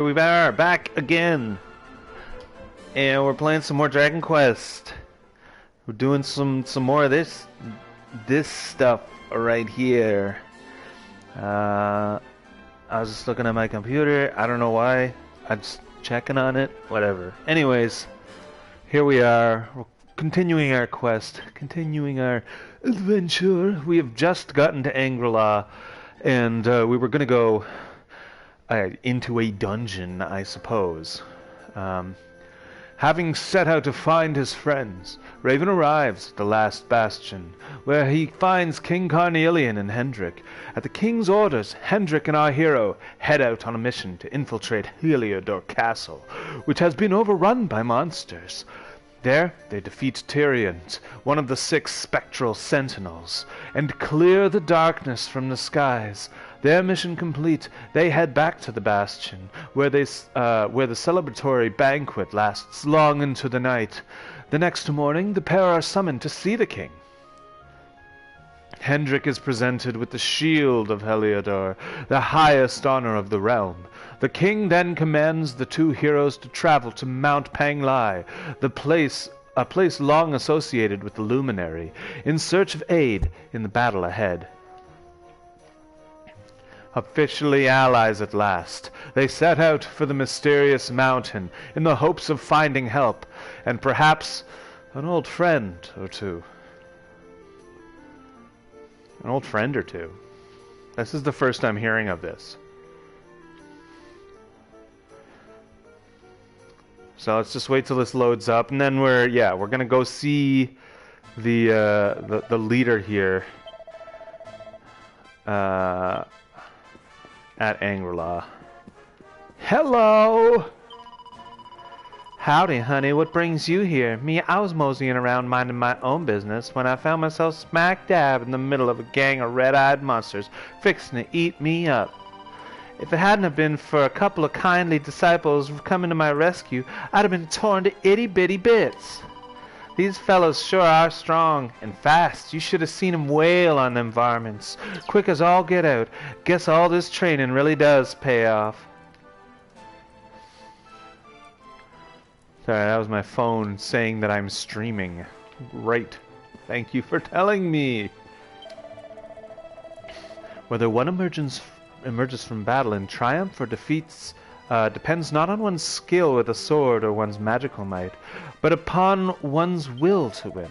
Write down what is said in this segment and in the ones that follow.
We are back again, and we're playing some more Dragon Quest. We're doing some more of this stuff right here. I was just looking at my computer. I don't know why. I'm just checking on it. Whatever. Anyways, here we are. We're continuing our quest, continuing our adventure. We have just gotten to angri-la, and we were gonna go into a dungeon, I suppose. Having set out to find his friends, Raven arrives at the last bastion, where he finds King Carnelian and Hendrik. At the king's orders, Hendrik and our hero head out on a mission to infiltrate Heliodor Castle, which has been overrun by monsters. There, they defeat Tyrion, one of the 6 spectral sentinels, and clear the darkness from the skies. Their mission complete, they head back to the bastion, where the celebratory banquet lasts long into the night. The next morning, the pair are summoned to see the king. Hendrik is presented with the shield of Heliodor, the highest honor of the realm. The king then commands the 2 heroes to travel to Mount Panglai, a place long associated with the luminary, in search of aid in the battle ahead. Officially allies at last, they set out for the mysterious mountain in the hopes of finding help, and perhaps an old friend or two. An old friend or two. This is the first I'm hearing of this. So let's just wait till this loads up, and then we're gonna go see the leader here at angri-la. Hello. Howdy, honey. What brings you here? Me, I was moseying around minding my own business when I found myself smack dab in the middle of a gang of red-eyed monsters fixing to eat me up. If it hadn't have been for a couple of kindly disciples coming to my rescue, I'd have been torn to itty-bitty bits. These fellows sure are strong and fast. You should have seen 'em wail on them varmints. Quick as all get out. Guess all this training really does pay off. Sorry, that was my phone saying that I'm streaming. Great. Thank you for telling me. Whether one emerges from battle in triumph or defeats depends not on one's skill with a sword or one's magical might, but upon one's will to win.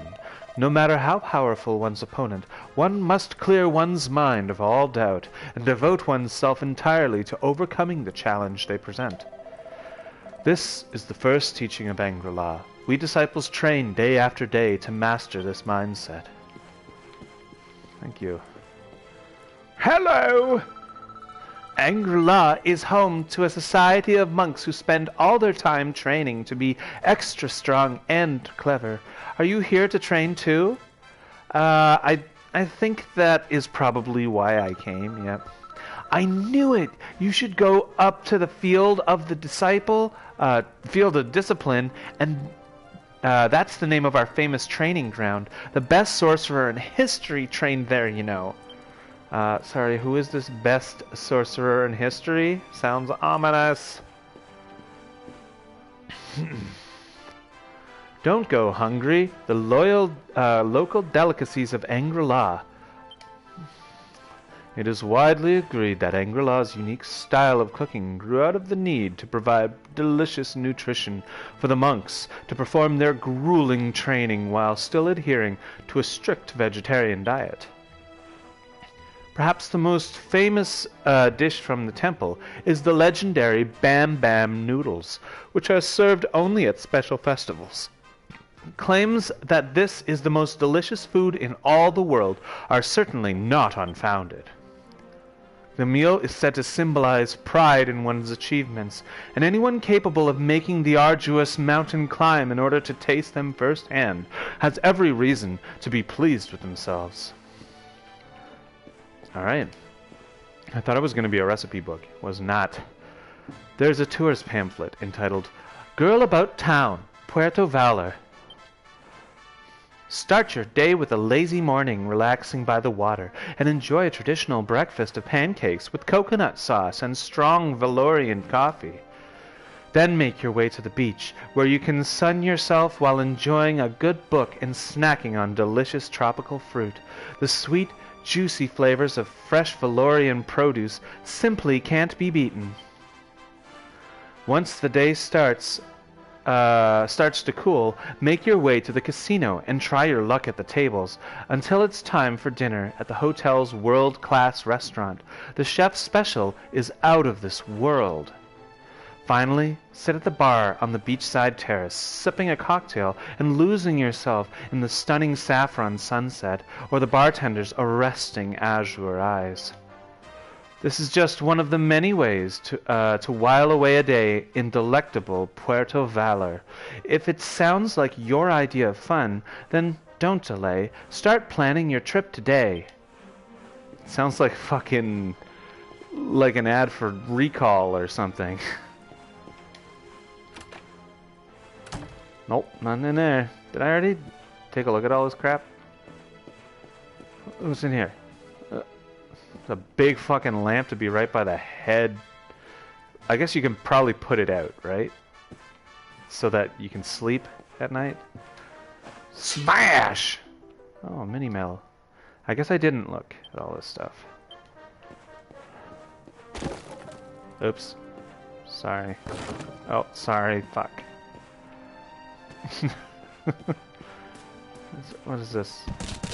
No matter how powerful one's opponent, one must clear one's mind of all doubt and devote oneself entirely to overcoming the challenge they present. This is the first teaching of angri-la. We disciples train day after day to master this mindset. Thank you. Hello! Angri-la is home to a society of monks who spend all their time training to be extra strong and clever. Are you here to train too? I think that is probably why I came, yep. I knew it! You should go up to the field of the field of discipline, and that's the name of our famous training ground. The best sorcerer in history trained there, you know. Sorry, who is this best sorcerer in history? Sounds ominous. Don't go hungry. The local delicacies of angri-la. It is widely agreed that angri-la's unique style of cooking grew out of the need to provide delicious nutrition for the monks to perform their grueling training while still adhering to a strict vegetarian diet. Perhaps the most famous dish from the temple is the legendary Bam Bam noodles, which are served only at special festivals. Claims that this is the most delicious food in all the world are certainly not unfounded. The meal is said to symbolize pride in one's achievements, and anyone capable of making the arduous mountain climb in order to taste them firsthand has every reason to be pleased with themselves. Alright. I thought it was going to be a recipe book. It was not. There's a tourist pamphlet entitled Girl About Town, Puerto Valor. Start your day with a lazy morning relaxing by the water and enjoy a traditional breakfast of pancakes with coconut sauce and strong Valorian coffee. Then make your way to the beach, where you can sun yourself while enjoying a good book and snacking on delicious tropical fruit. The sweet, juicy flavors of fresh Valorian produce simply can't be beaten. Once the day starts to cool, make your way to the casino and try your luck at the tables until it's time for dinner at the hotel's world-class restaurant. The chef's special is out of this world. Finally, sit at the bar on the beachside terrace, sipping a cocktail and losing yourself in the stunning saffron sunset or the bartender's arresting azure eyes. This is just one of the many ways to while away a day in delectable Puerto Valor. If it sounds like your idea of fun, then don't delay. Start planning your trip today. It sounds like fucking like an ad for Recall or something. Nope, nothing in there. Did I already take a look at all this crap? What's in here? It's a big fucking lamp to be right by the head. I guess you can probably put it out, right? So that you can sleep at night. Smash! Oh, mini mill. I guess I didn't look at all this stuff. Oops. Sorry. Oh, sorry. Fuck. What is this?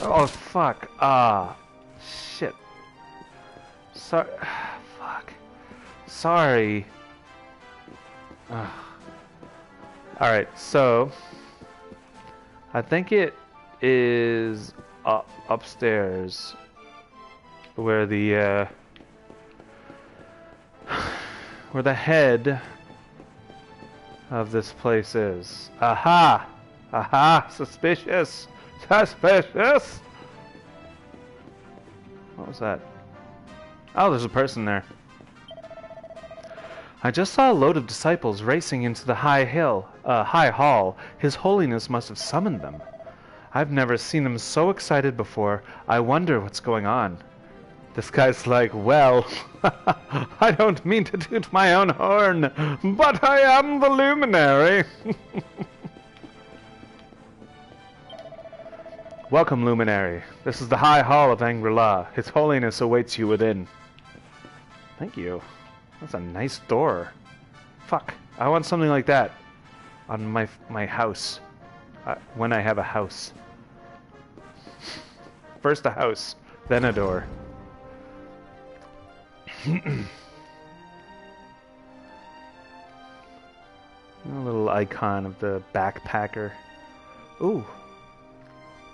Oh, fuck. Ah. Shit. Sorry. Fuck. Sorry. Alright, so I think it is upstairs where the head of this place is. Aha! Aha! Suspicious! Suspicious! What was that? Oh, there's a person there. I just saw a load of disciples racing into the high hall. His Holiness must have summoned them. I've never seen them so excited before. I wonder what's going on. This guy's like, well, I don't mean to toot my own horn, but I am the luminary. Welcome, luminary. This is the High Hall of Angri-la. His Holiness awaits you within. Thank you. That's a nice door. Fuck, I want something like that on my house. When I have a house. First a house, then a door. A little icon of the backpacker. Ooh.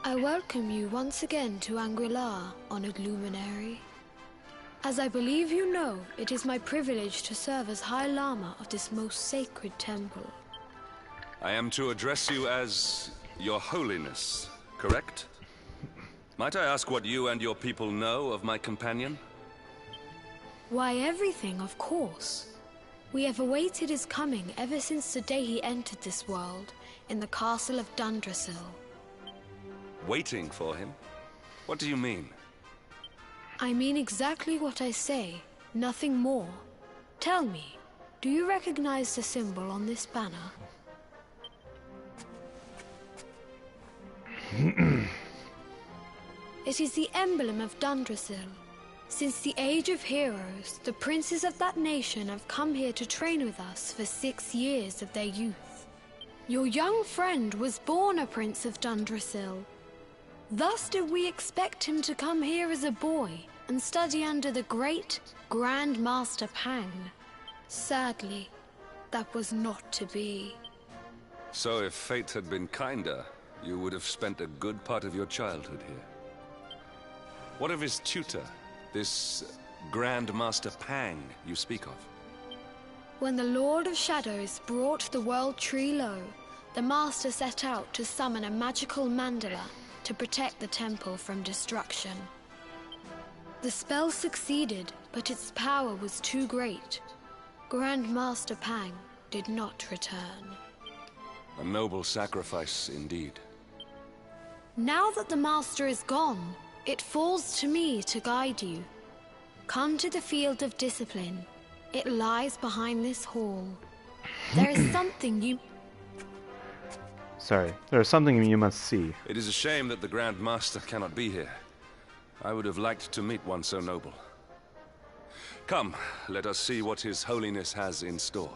I welcome you once again to Angri-la, honored luminary. As I believe you know, it is my privilege to serve as High Lama of this most sacred temple. I am to address you as Your Holiness, correct? Might I ask what you and your people know of my companion? Why, everything, of course. We have awaited his coming ever since the day he entered this world, in the castle of Dundrasil. Waiting for him? What do you mean? I mean exactly what I say, nothing more. Tell me, do you recognize the symbol on this banner? It is the emblem of Dundrasil. Since the age of heroes, the princes of that nation have come here to train with us for 6 years of their youth. Your young friend was born a prince of Dundrasil. Thus did we expect him to come here as a boy and study under the great Grand Master Pang. Sadly, that was not to be. So if fate had been kinder, you would have spent a good part of your childhood here. What of his tutor, this Grand Master Pang you speak of? When the Lord of Shadows brought the world tree low, the Master set out to summon a magical mandala to protect the temple from destruction. The spell succeeded, but its power was too great. Grand Master Pang did not return. A noble sacrifice indeed. Now that the Master is gone, it falls to me to guide you. Come to the field of discipline. It lies behind this hall. There is something you... Sorry, there is something you must see. It is a shame that the Grand Master cannot be here. I would have liked to meet one so noble. Come, let us see what His Holiness has in store.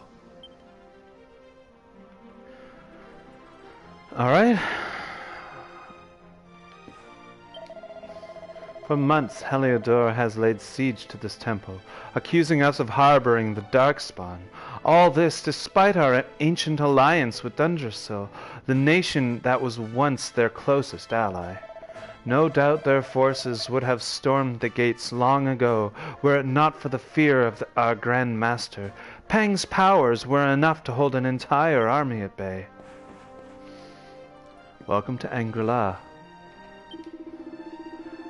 Alright. For months, Heliodor has laid siege to this temple, accusing us of harboring the Darkspawn. All this despite our ancient alliance with Dundrasil, the nation that was once their closest ally. No doubt their forces would have stormed the gates long ago, were it not for the fear of our Grand Master. Pang's powers were enough to hold an entire army at bay. Welcome to Angri-la.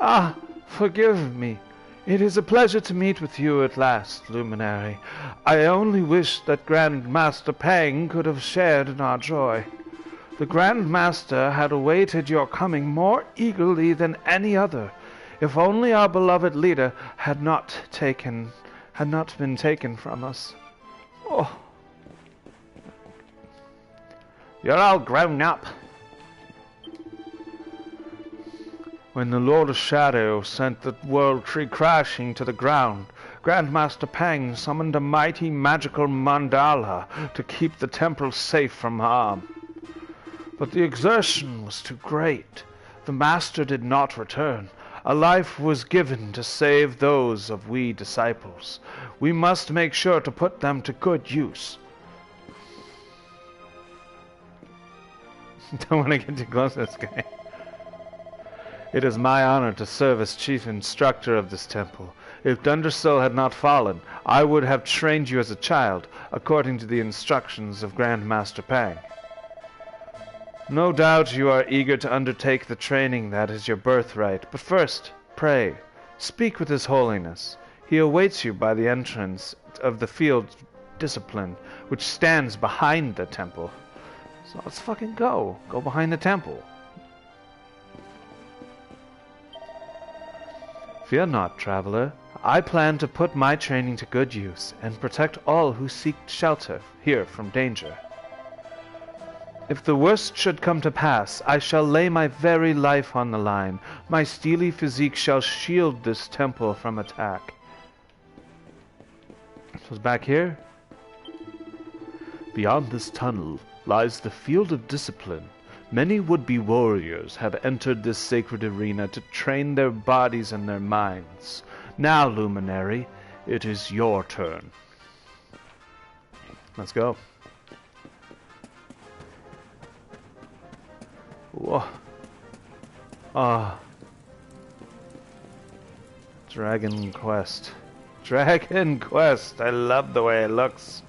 Ah, forgive me. It is a pleasure to meet with you at last, Luminary. I only wish that Grand Master Pang could have shared in our joy. The Grand Master had awaited your coming more eagerly than any other. If only our beloved leader had not been taken from us. Oh. You're all grown up. When the Lord of Shadow sent the World Tree crashing to the ground, Grandmaster Pang summoned a mighty magical mandala to keep the temple safe from harm. But the exertion was too great. The Master did not return. A life was given to save those of we disciples. We must make sure to put them to good use. Don't want to get too close to this guy. It is my honor to serve as chief instructor of this temple. If Dundrasil had not fallen, I would have trained you as a child, according to the instructions of Grand Master Pang. No doubt you are eager to undertake the training that is your birthright, but first, pray, speak with His Holiness. He awaits you by the entrance of the field of discipline, which stands behind the temple. So let's fucking go. Go behind the temple. Fear not, traveler. I plan to put my training to good use and protect all who seek shelter here from danger. If the worst should come to pass, I shall lay my very life on the line. My steely physique shall shield this temple from attack. So it's back here. Beyond this tunnel lies the field of discipline. Many would-be warriors have entered this sacred arena to train their bodies and their minds. Now, Luminary, it is your turn. Let's go. Whoa. Ah. Dragon Quest. Dragon Quest! I love the way it looks.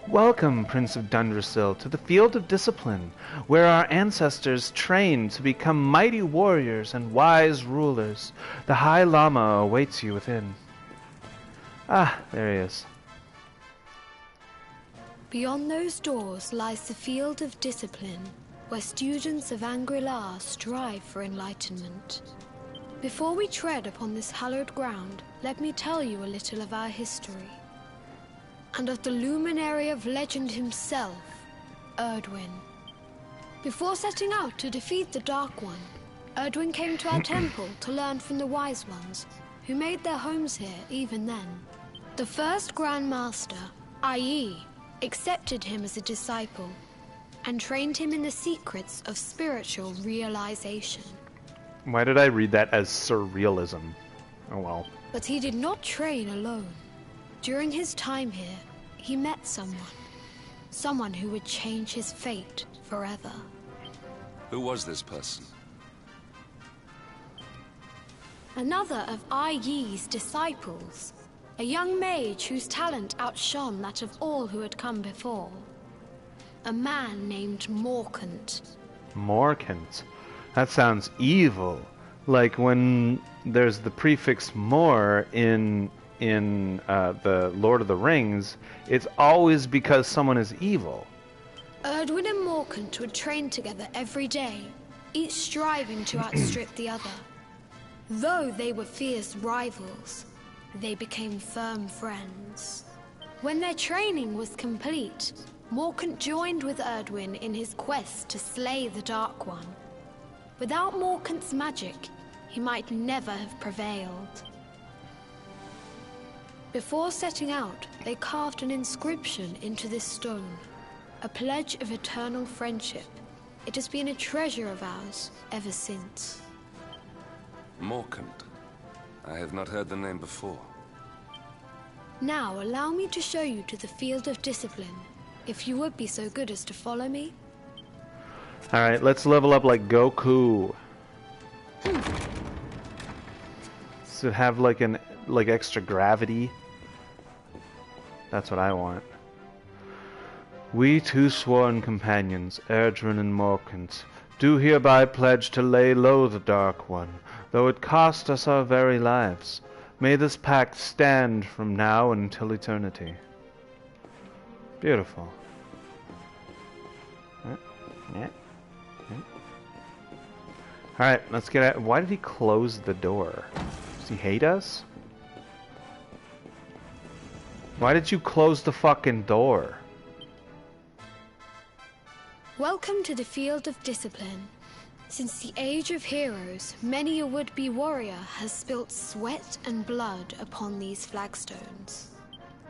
Welcome, Prince of Dundrasil, to the Field of Discipline, where our ancestors trained to become mighty warriors and wise rulers. The High Lama awaits you within. Ah, there he is. Beyond those doors lies the Field of Discipline, where students of Angri-la strive for enlightenment. Before we tread upon this hallowed ground, let me tell you a little of our history. And of the luminary of legend himself, Erdwin. Before setting out to defeat the Dark One, Erdwin came to our temple to learn from the Wise Ones, who made their homes here even then. The first Grand Master, i.e., accepted him as a disciple, and trained him in the secrets of spiritual realization. Why did I read that as surrealism? Oh well. But he did not train alone. During his time here, he met someone who would change his fate forever. Who was this person? Another of Ai Yi's disciples, a young mage whose talent outshone that of all who had come before. A man named Morkant. Morkant? That sounds evil. Like when there's the prefix more in the Lord of the Rings, it's always because someone is evil. Erdwin and Morkant would train together every day, each striving to outstrip the other. Though they were fierce rivals, They became firm friends. When their training was complete, Morkant joined with Erdwin in his quest to slay the Dark One. Without Morkant's magic, he might never have prevailed. Before setting out, they carved an inscription into this stone, a pledge of eternal friendship. It has been a treasure of ours ever since. Morkant. I have not heard the name before. Now allow me to show you to the Field of Discipline, if you would be so good as to follow me. Alright, let's level up like Goku. So have like extra gravity. That's what I want. We two sworn companions, Erdrin and Morkant, do hereby pledge to lay low the Dark One, though it cost us our very lives. May this pact stand from now until eternity. Beautiful. Yeah. Alright, let's get at. Why did he close the door? Does he hate us? Why did you close the fucking door? Welcome to the Field of Discipline. Since the Age of Heroes, many a would-be warrior has spilt sweat and blood upon these flagstones.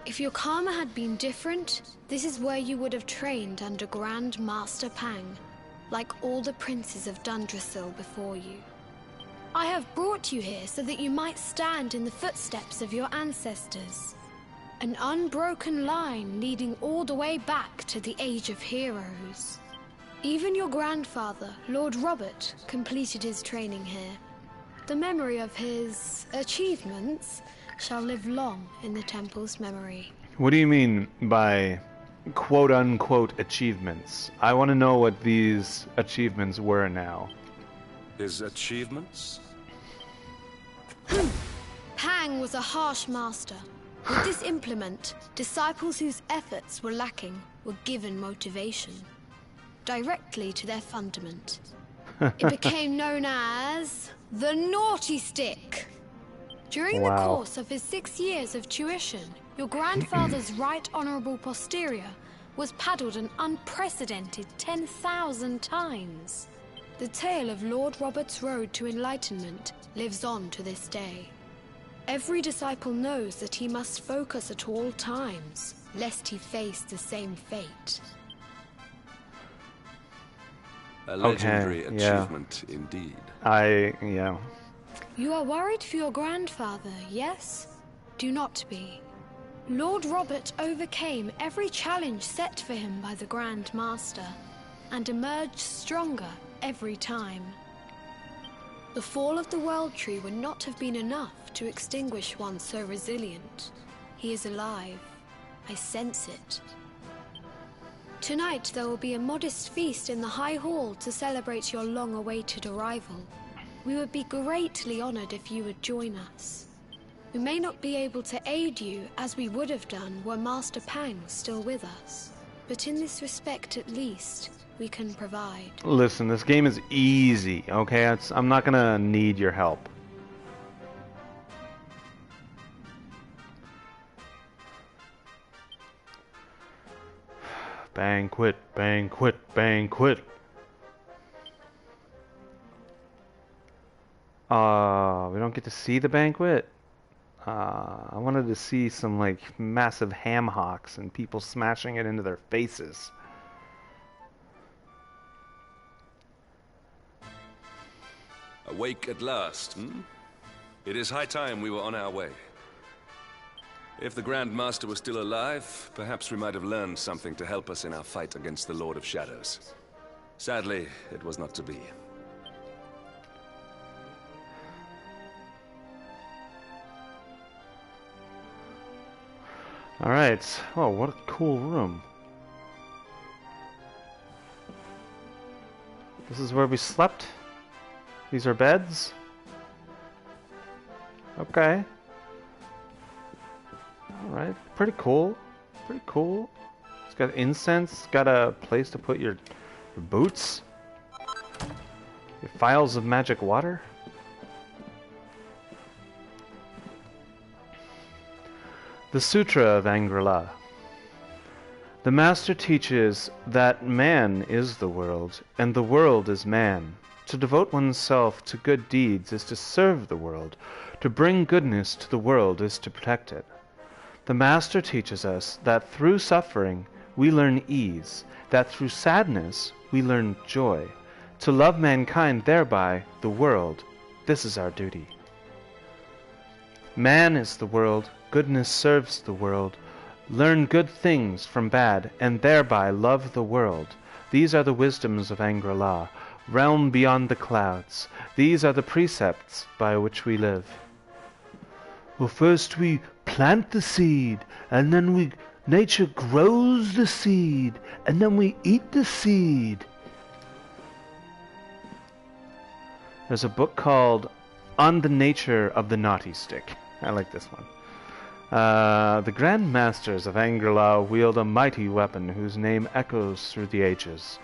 If your karma had been different, this is where you would have trained under Grand Master Pang, like all the princes of Dundrasil before you. I have brought you here so that you might stand in the footsteps of your ancestors. An unbroken line leading all the way back to the Age of Heroes. Even your grandfather, Lord Robert, completed his training here. The memory of his achievements shall live long in the temple's memory. What do you mean by quote-unquote achievements? I want to know what these achievements were now. His achievements? Pang was a harsh master. With this implement, disciples whose efforts were lacking were given motivation. Directly to their fundament. It became known as the Naughty Stick. During the course of his 6 years of tuition, your grandfather's right honorable posterior was paddled an unprecedented 10,000 times. The tale of Lord Robert's road to enlightenment lives on to this day. Every disciple knows that he must focus at all times, lest he face the same fate. A legendary achievement, indeed. Yeah. You are worried for your grandfather, yes? Do not be. Lord Robert overcame every challenge set for him by the Grand Master, and emerged stronger every time. The fall of the World Tree would not have been enough to extinguish one so resilient. He is alive. I sense it. Tonight there will be a modest feast in the High Hall to celebrate your long-awaited arrival. We would be greatly honored if you would join us. We may not be able to aid you as we would have done were Master Pang still with us, but in this respect at least, we can provide. Listen, this game is easy, okay? I'm not gonna need your help. Banquet, banquet, banquet. We don't get to see the banquet? I wanted to see some, like, massive ham hocks and people smashing it into their faces. Awake at last, hmm? It is high time we were on our way. If the Grand Master was still alive, perhaps we might have learned something to help us in our fight against the Lord of Shadows. Sadly, it was not to be. Alright. Oh, what a cool room. This is where we slept? These are beds? Okay. Alright, pretty cool. Pretty cool. It's got incense, it's got a place to put your boots. Your vials of magic water. The Sutra of Angri-la. The Master teaches that man is the world, and the world is man. To devote oneself to good deeds is to serve the world. To bring goodness to the world is to protect it. The Master teaches us that through suffering we learn ease, that through sadness we learn joy. To love mankind, thereby the world, this is our duty. Man is the world, goodness serves the world. Learn good things from bad, and thereby love the world. These are the wisdoms of Angri-la, realm beyond the clouds. These are the precepts by which we live. Well, first we plant the seed, and then nature grows the seed, and then we eat the seed. There's a book called On the Nature of the Naughty Stick. I like this one. The Grand Masters of Angri-la wield a mighty weapon whose name echoes through the ages.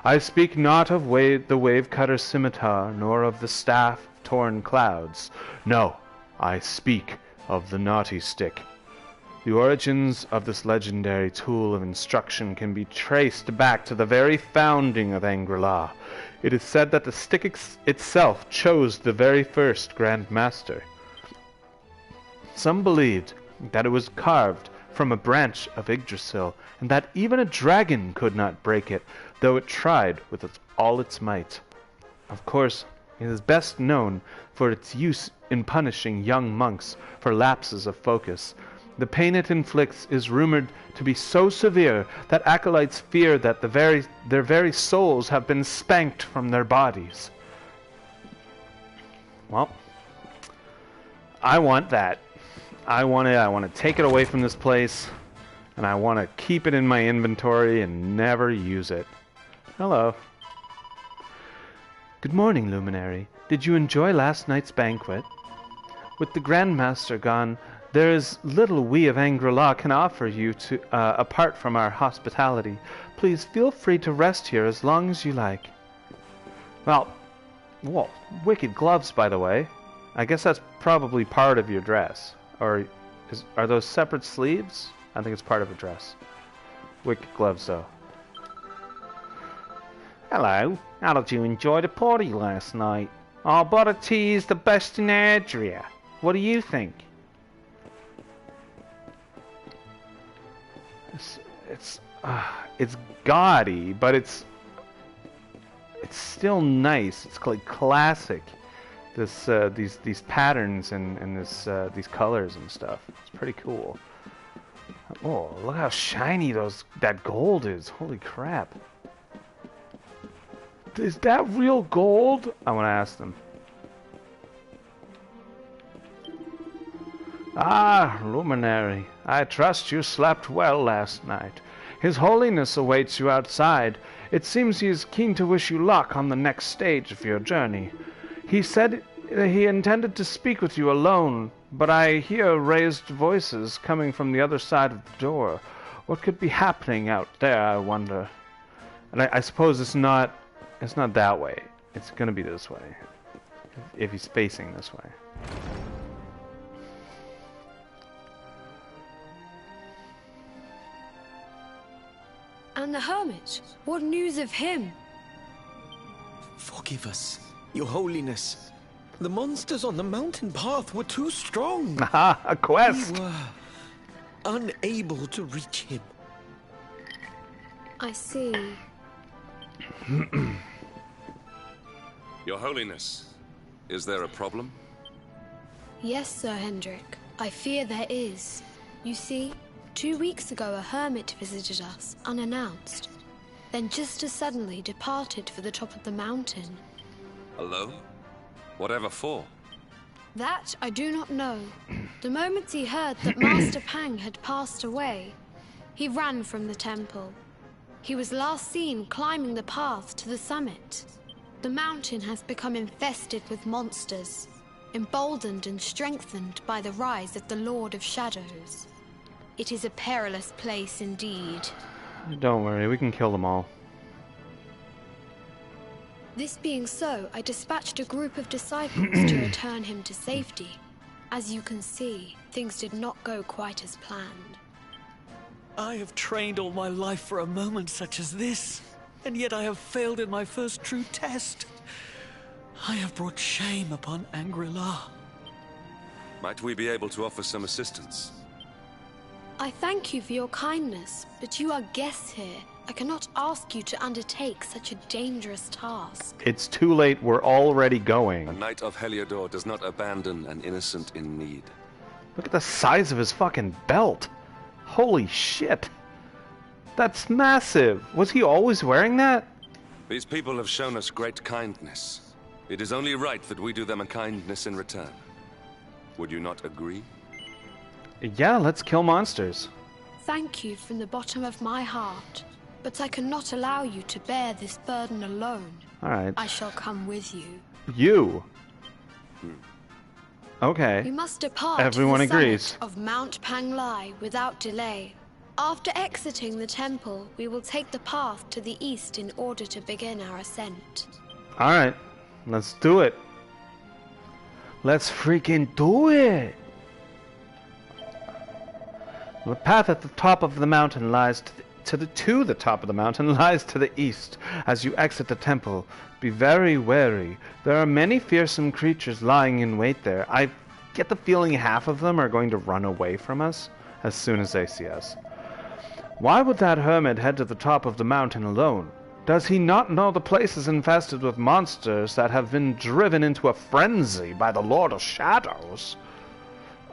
I speak not of the wave-cutter's scimitar, nor of the staff of torn clouds. No, I speak of the naughty stick. The origins of this legendary tool of instruction can be traced back to the very founding of Angri-la. It is said that the stick itself chose the very first Grand Master. Some believed that it was carved from a branch of Yggdrasil, and that even a dragon could not break it, though it tried with all its might. Of course, it is best known for its use in punishing young monks for lapses of focus. The pain it inflicts is rumored to be so severe that acolytes fear that their very souls have been spanked from their bodies. Well, I want that. I want it. I want to take it away from this place, and I want to keep it in my inventory and never use it. Hello. Good morning, Luminary. Did you enjoy last night's banquet? With the Grand Master gone, there is little we of Angri-la can offer you apart from our hospitality. Please feel free to rest here as long as you like. Well, wicked gloves, by the way. I guess that's probably part of your dress. Or are those separate sleeves? I think it's part of a dress. Wicked gloves, though. Hello. How did you enjoy the party last night? Our butter tea is the best in Adria. What do you think? It's gaudy, but it's still nice. It's like classic. These patterns and these colors and stuff. It's pretty cool. Oh, look how shiny that gold is. Holy crap. Is that real gold? I want to ask them. Ah, Luminary, I trust you slept well last night. His Holiness awaits you outside. It seems he is keen to wish you luck on the next stage of your journey. He said he intended to speak with you alone, but I hear raised voices coming from the other side of the door. What could be happening out there, I wonder? And I suppose it's not that way. It's gonna be this way. If he's facing this way. And the hermit? What news of him? Forgive us, Your Holiness. The monsters on the mountain path were too strong. Aha, a quest! We were unable to reach him. I see. Your Holiness, is there a problem? Yes, Sir Hendrik. I fear there is. You see, 2 weeks ago a hermit visited us, unannounced. Then just as suddenly departed for the top of the mountain. Alone? Whatever for? That I do not know. The moment he heard that Master Pang had passed away, he ran from the temple. He was last seen climbing the path to the summit. The mountain has become infested with monsters, emboldened and strengthened by the rise of the Lord of Shadows. It is a perilous place indeed. Don't worry, we can kill them all. This being so, I dispatched a group of disciples to return him to safety. As you can see, things did not go quite as planned. I have trained all my life for a moment such as this, and yet I have failed in my first true test. I have brought shame upon Angri-la. Might we be able to offer some assistance? I thank you for your kindness, but you are guests here. I cannot ask you to undertake such a dangerous task. It's too late, we're already A going. knight of Heliodor does not abandon an innocent in need. Look at the size of his fucking belt. Holy shit. That's massive. Was he always wearing that? These people have shown us great kindness. It is only right that we do them a kindness in return. Would you not agree? Yeah, let's kill monsters. Thank you from the bottom of my heart, but I cannot allow you to bear this burden alone. Alright. I shall come with you. You? We Okay. must depart Everyone to the agrees. summit of Mount Panglai without delay. After exiting the temple, we will take the path to the east in order to begin our ascent. Alright. Let's do it. Let's freaking do it! The path at the top of the mountain lies to the top of the mountain lies to the east. As you exit the temple, be very wary. There are many fearsome creatures lying in wait there. I get the feeling half of them are going to run away from us as soon as they see us. Why would that hermit head to the top of the mountain alone? Does he not know the place is infested with monsters that have been driven into a frenzy by the Lord of Shadows?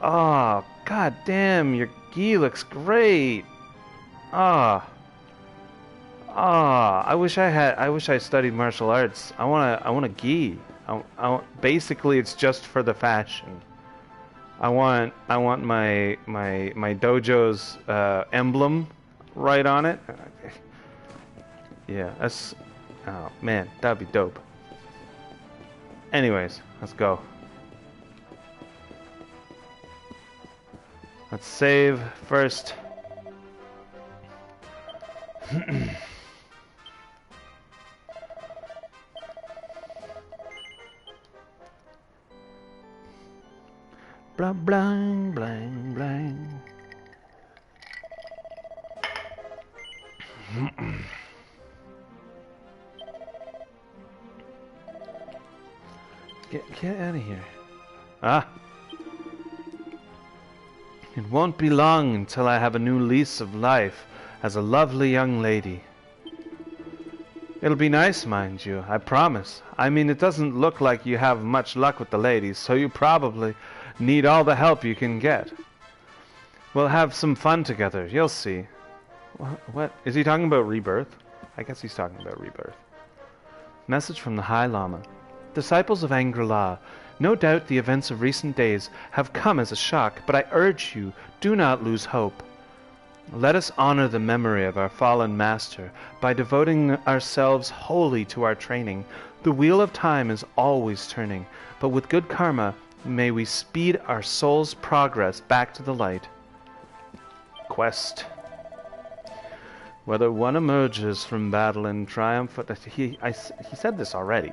Oh, god damn, your gi looks great. I wish I studied martial arts. I want a gi. Basically it's just for the fashion. I want my dojo's emblem right on it. Yeah, that's, oh man, that'd be dope. Anyways, let's go. Let's save first. Blah blang blang blang. Get out of here. Ah. It won't be long until I have a new lease of life as a lovely young lady. It'll be nice, mind you, I promise. I mean, it doesn't look like you have much luck with the ladies, so you probably need all the help you can get. We'll have some fun together, you'll see. What? Is he talking about rebirth? I guess he's talking about rebirth. Message from the High Lama. Disciples of angri-la, no doubt the events of recent days have come as a shock, but I urge you, do not lose hope. Let us honor the memory of our fallen master by devoting ourselves wholly to our training. The wheel of time is always turning, but with good karma, may we speed our soul's progress back to the light. Quest. Whether one emerges from battle in triumph... He said this already.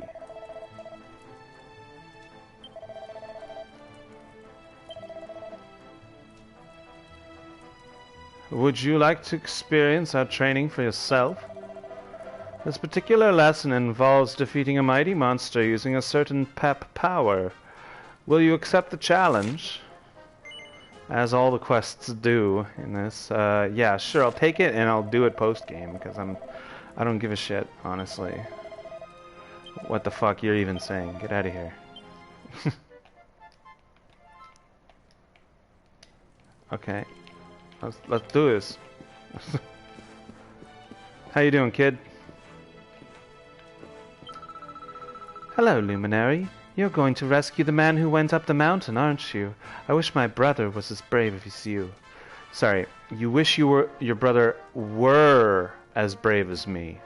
Would you like to experience our training for yourself? This particular lesson involves defeating a mighty monster using a certain pep power. Will you accept the challenge? As all the quests do in this. Yeah, sure, I'll take it and I'll do it post-game because I don't give a shit, honestly. What the fuck you're even saying? Get out of here. Okay. Let's do this. How you doing, kid? Hello, Luminary. You're going to rescue the man who went up the mountain, aren't you? I wish my brother was as brave as you. Sorry, you wish your brother were as brave as me.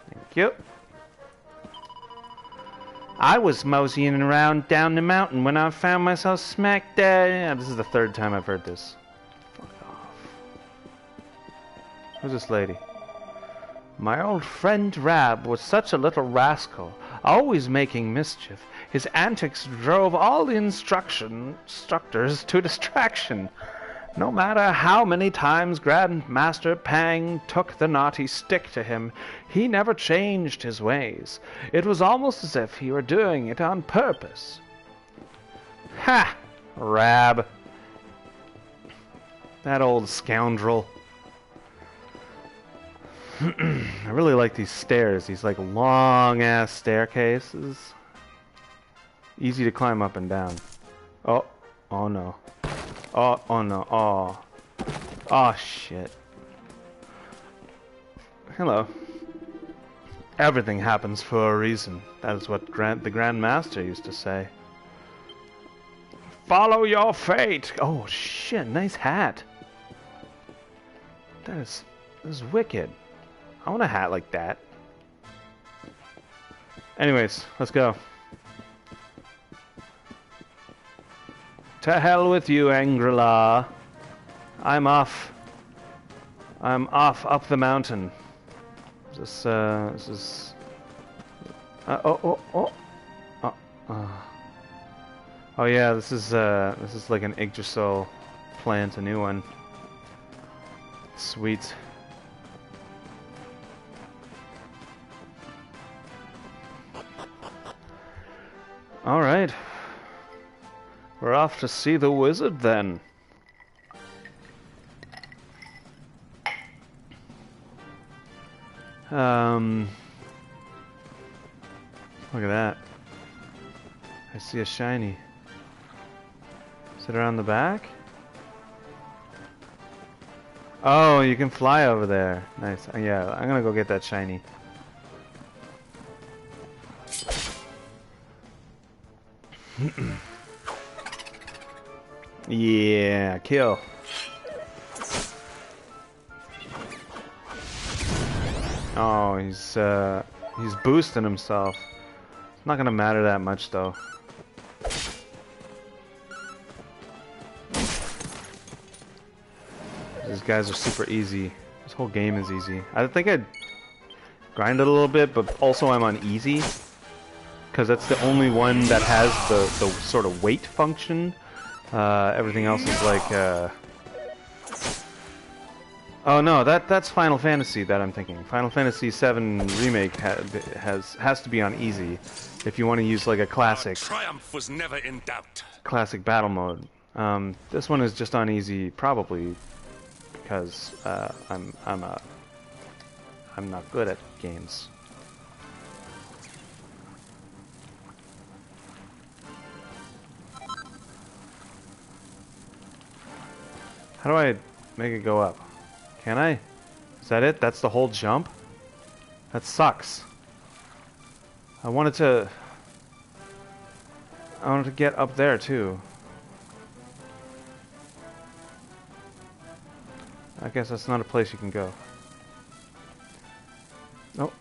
Thank you. I was moseying around down the mountain when I found myself smack dab. Yeah, this is the third time I've heard this. Who's this lady? My old friend Rab was such a little rascal, always making mischief. His antics drove all the instructors to distraction. No matter how many times Grandmaster Pang took the naughty stick to him, he never changed his ways. It was almost as if he were doing it on purpose. Ha! Rab. That old scoundrel. I really like these stairs, these like long-ass staircases. Easy to climb up and down. Oh no. Oh no, oh shit. Hello. Everything happens for a reason. That is what the Grand Master used to say. Follow your fate! Oh shit, nice hat. That is wicked. I want a hat like that. Anyways, let's go. To hell with you, angri-la. I'm off up the mountain. This is... Oh yeah, this is like an Yggdrasil plant, a new one. Sweet. All right. We're off to see the wizard then. Look at that. I see a shiny. Is it around the back? Oh, you can fly over there. Nice. Yeah, I'm gonna go get that shiny. Yeah, kill. Oh, he's boosting himself. It's not gonna matter that much though. These guys are super easy. This whole game is easy. I think I grinded a little bit, but also I'm on easy because that's the only one that has the sort of weight function. Everything else is like oh no, that's Final Fantasy that I'm thinking. Final Fantasy VII Remake has to be on easy if you want to use like a classic. Our triumph was never in doubt. Classic battle mode. This one is just on easy, probably because I'm not good at games. How do I make it go up? Can I? Is that it? That's the whole jump? That sucks. I wanted to get up there too. I guess that's not a place you can go. Oh,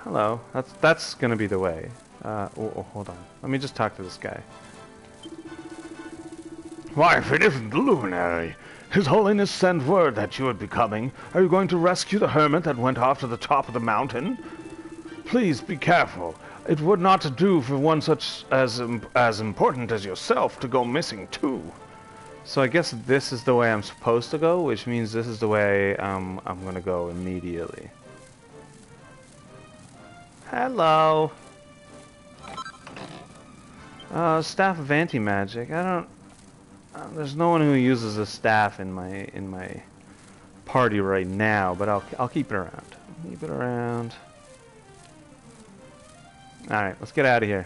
hello. That's gonna be the way. Hold on. Let me just talk to this guy. Why, if it isn't the luminary! His Holiness sent word that you would be coming. Are you going to rescue the hermit that went off to the top of the mountain? Please be careful. It would not do for one such as important as yourself to go missing too. So I guess this is the way I'm supposed to go, which means this is the way I'm gonna go immediately. Hello. Staff of Anti-Magic. I don't. There's no one who uses a staff in my party right now, but I'll keep it around. Keep it around. All right, let's get out of here.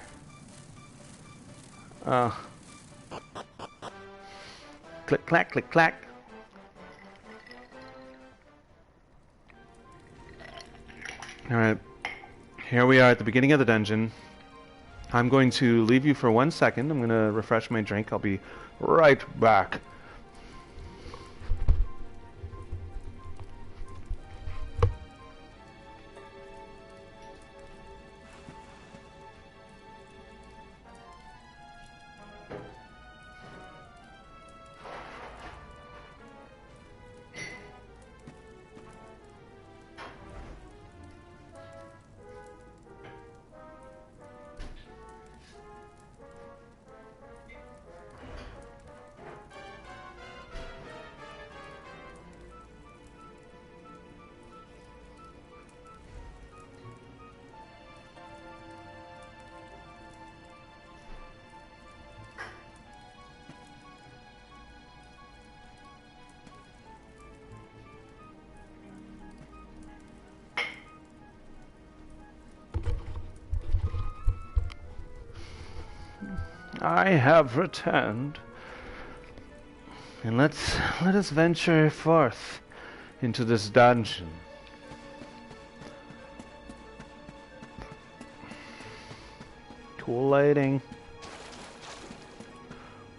Click clack, click clack. All right, here we are at the beginning of the dungeon. I'm going to leave you for 1 second. I'm going to refresh my drink. I'll be right back. I have returned. And let us venture forth into this dungeon. Cool lighting.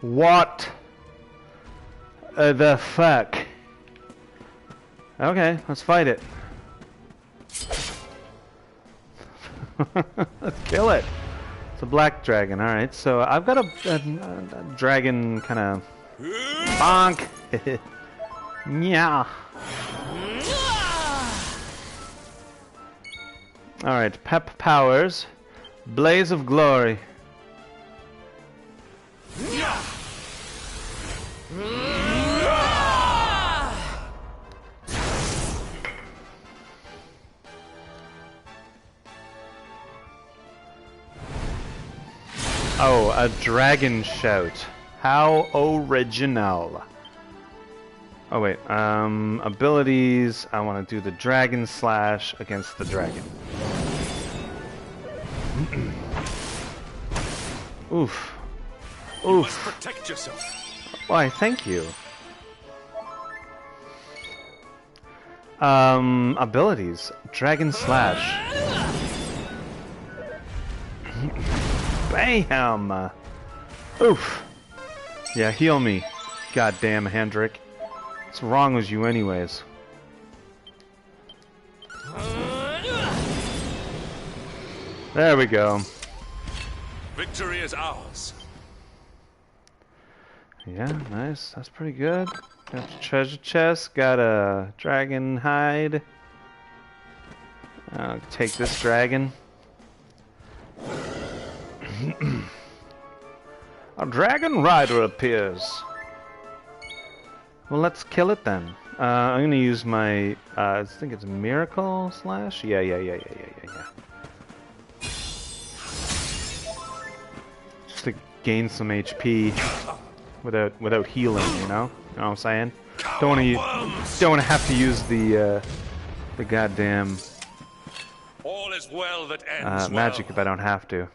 What the fuck? Okay, let's fight it. Let's kill it. It's a black dragon. Alright, so I've got a dragon kind of... Bonk! Yeah. Alright, Pep Powers. Blaze of Glory. Oh, a dragon shout. How original. Oh wait, abilities. I want to do the dragon slash against the dragon. Oof. You must protect yourself. Why, thank you. Abilities. Dragon slash. Bam! Oof. Yeah, heal me. Goddamn, Hendrik. What's wrong with you anyways? There we go. Victory is ours. Yeah, nice. That's pretty good. Got a treasure chest. Got a dragon hide. I'll take this dragon. A dragon rider appears. Well, let's kill it then. I'm gonna use my, I think it's Miracle Slash? Yeah. Just to gain some HP without healing, you know? You know what I'm saying? Don't wanna have to use the goddamn All is well that ends magic well. if I don't have to.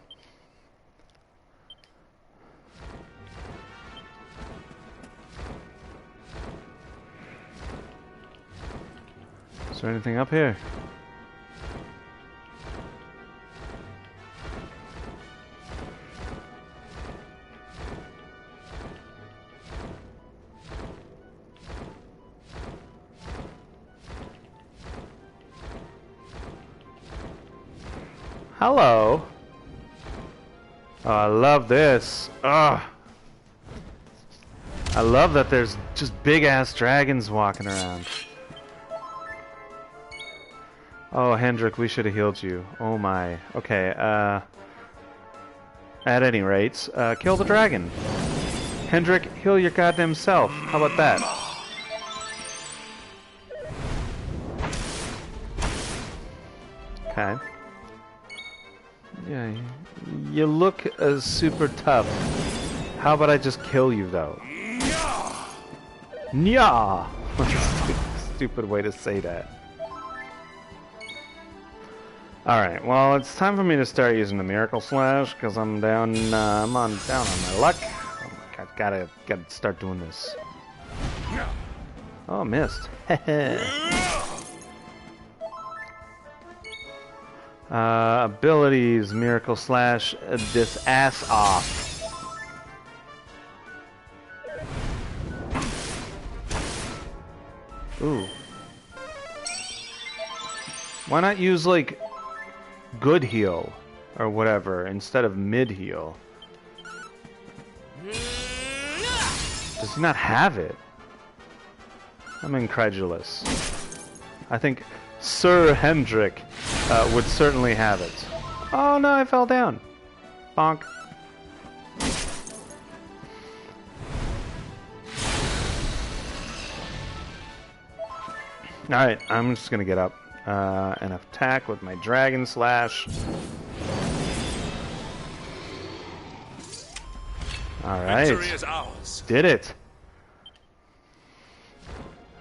Is there anything up here? Hello. Oh, I love this. Ugh. I love that there's just big ass dragons walking around. Oh, Hendrik, we should have healed you. Oh my. Okay, at any rate, kill the dragon. Hendrik, heal your goddamn self. How about that? Okay. Yeah, you look super tough. How about I just kill you, though? Nya! What a stupid way to say that. Alright, well, it's time for me to start using the Miracle Slash, because I'm down, down on my luck. I've gotta start doing this. Oh, missed. Abilities, Miracle Slash, this ass off. Ooh. Why not use, like, good heal or whatever instead of mid heal? Does he not have it? I'm incredulous. I think Sir Hendrik would certainly have it. Oh no, I fell down. Bonk. Alright, I'm just gonna get up and attack with my Dragon Slash. Alright. Victory is ours. Did it.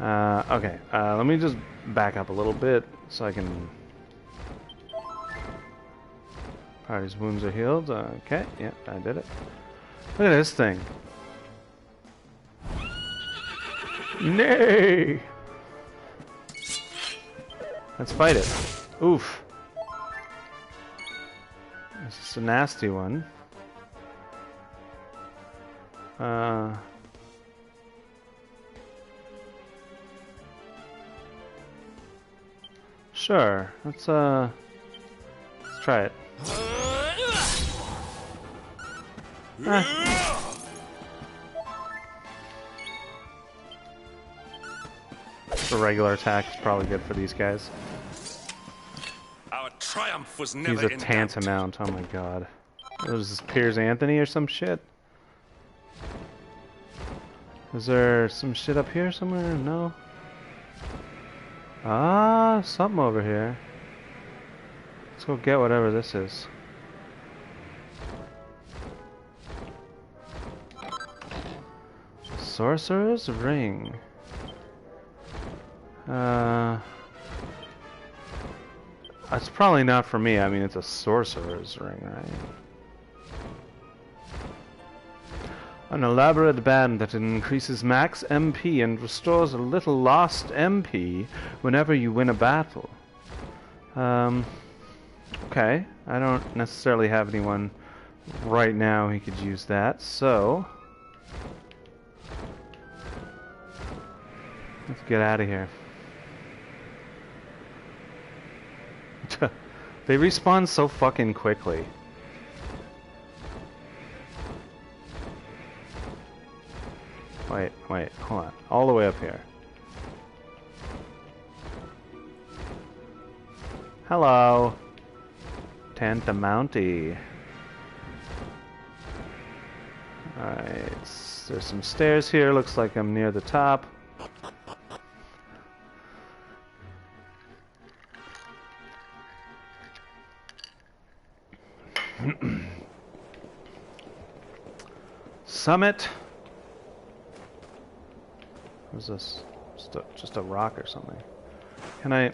Okay, let me just back up a little bit so I can... Party's wounds are healed. Okay, yeah, I did it. Look at this thing. Nay! Let's fight it. Oof. This is a nasty one. Sure. Let's try it. A regular attack is probably good for these guys. Our triumph was never He's a in doubt. tantamount. Oh my god. Was this Piers Anthony or some shit? Is there some shit up here somewhere? No. Ah, something over here. Let's go get whatever this is. Sorcerer's Ring. It's probably not for me. I mean, it's a sorcerer's ring, right? An elaborate band that increases max MP and restores a little lost MP whenever you win a battle. Okay. I don't necessarily have anyone right now who could use that, so let's get out of here. They respawn so fucking quickly. Wait, hold on. All the way up here. Hello. Tantamounty. Alright, there's some stairs here. Looks like I'm near the top. Summit. What is this? Just a rock or something. Can I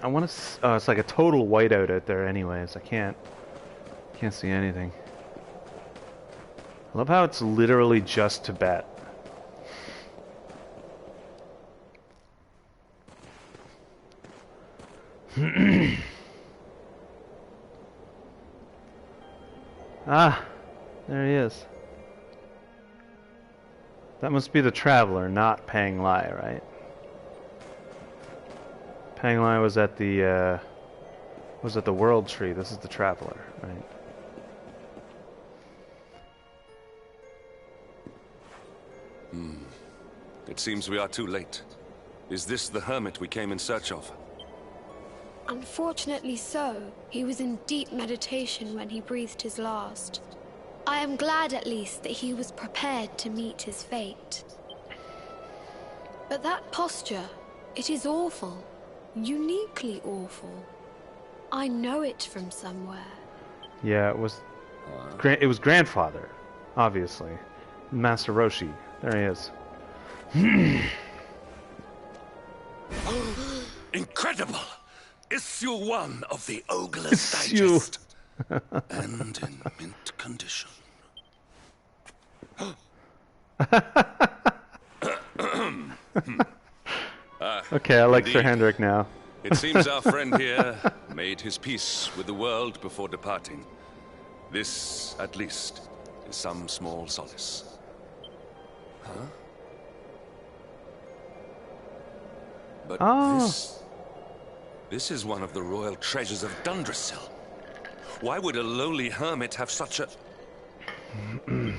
want to... Oh, it's like a total whiteout out there anyways. I can't see anything. I love how it's literally just Tibet. Ah, there he is. That must be the Traveler, not Pang Lai, right? Pang Lai was at the World Tree. This is the Traveler, right? It seems we are too late. Is this the hermit we came in search of? Unfortunately so. He was in deep meditation when he breathed his last. I am glad at least that he was prepared to meet his fate. But that posture, it is awful. Uniquely awful. I know it from somewhere. Yeah, it was grandfather, obviously. Master Roshi. There he is. Incredible! Issue 1 of the Ogre's Digest. And in mint condition. Okay, I like Indeed. Sir Hendrik now. It seems our friend here made his peace with the world before departing. This, at least, is some small solace. Huh? But this is one of the royal treasures of Dundrasil. Why would a lowly hermit have such a... By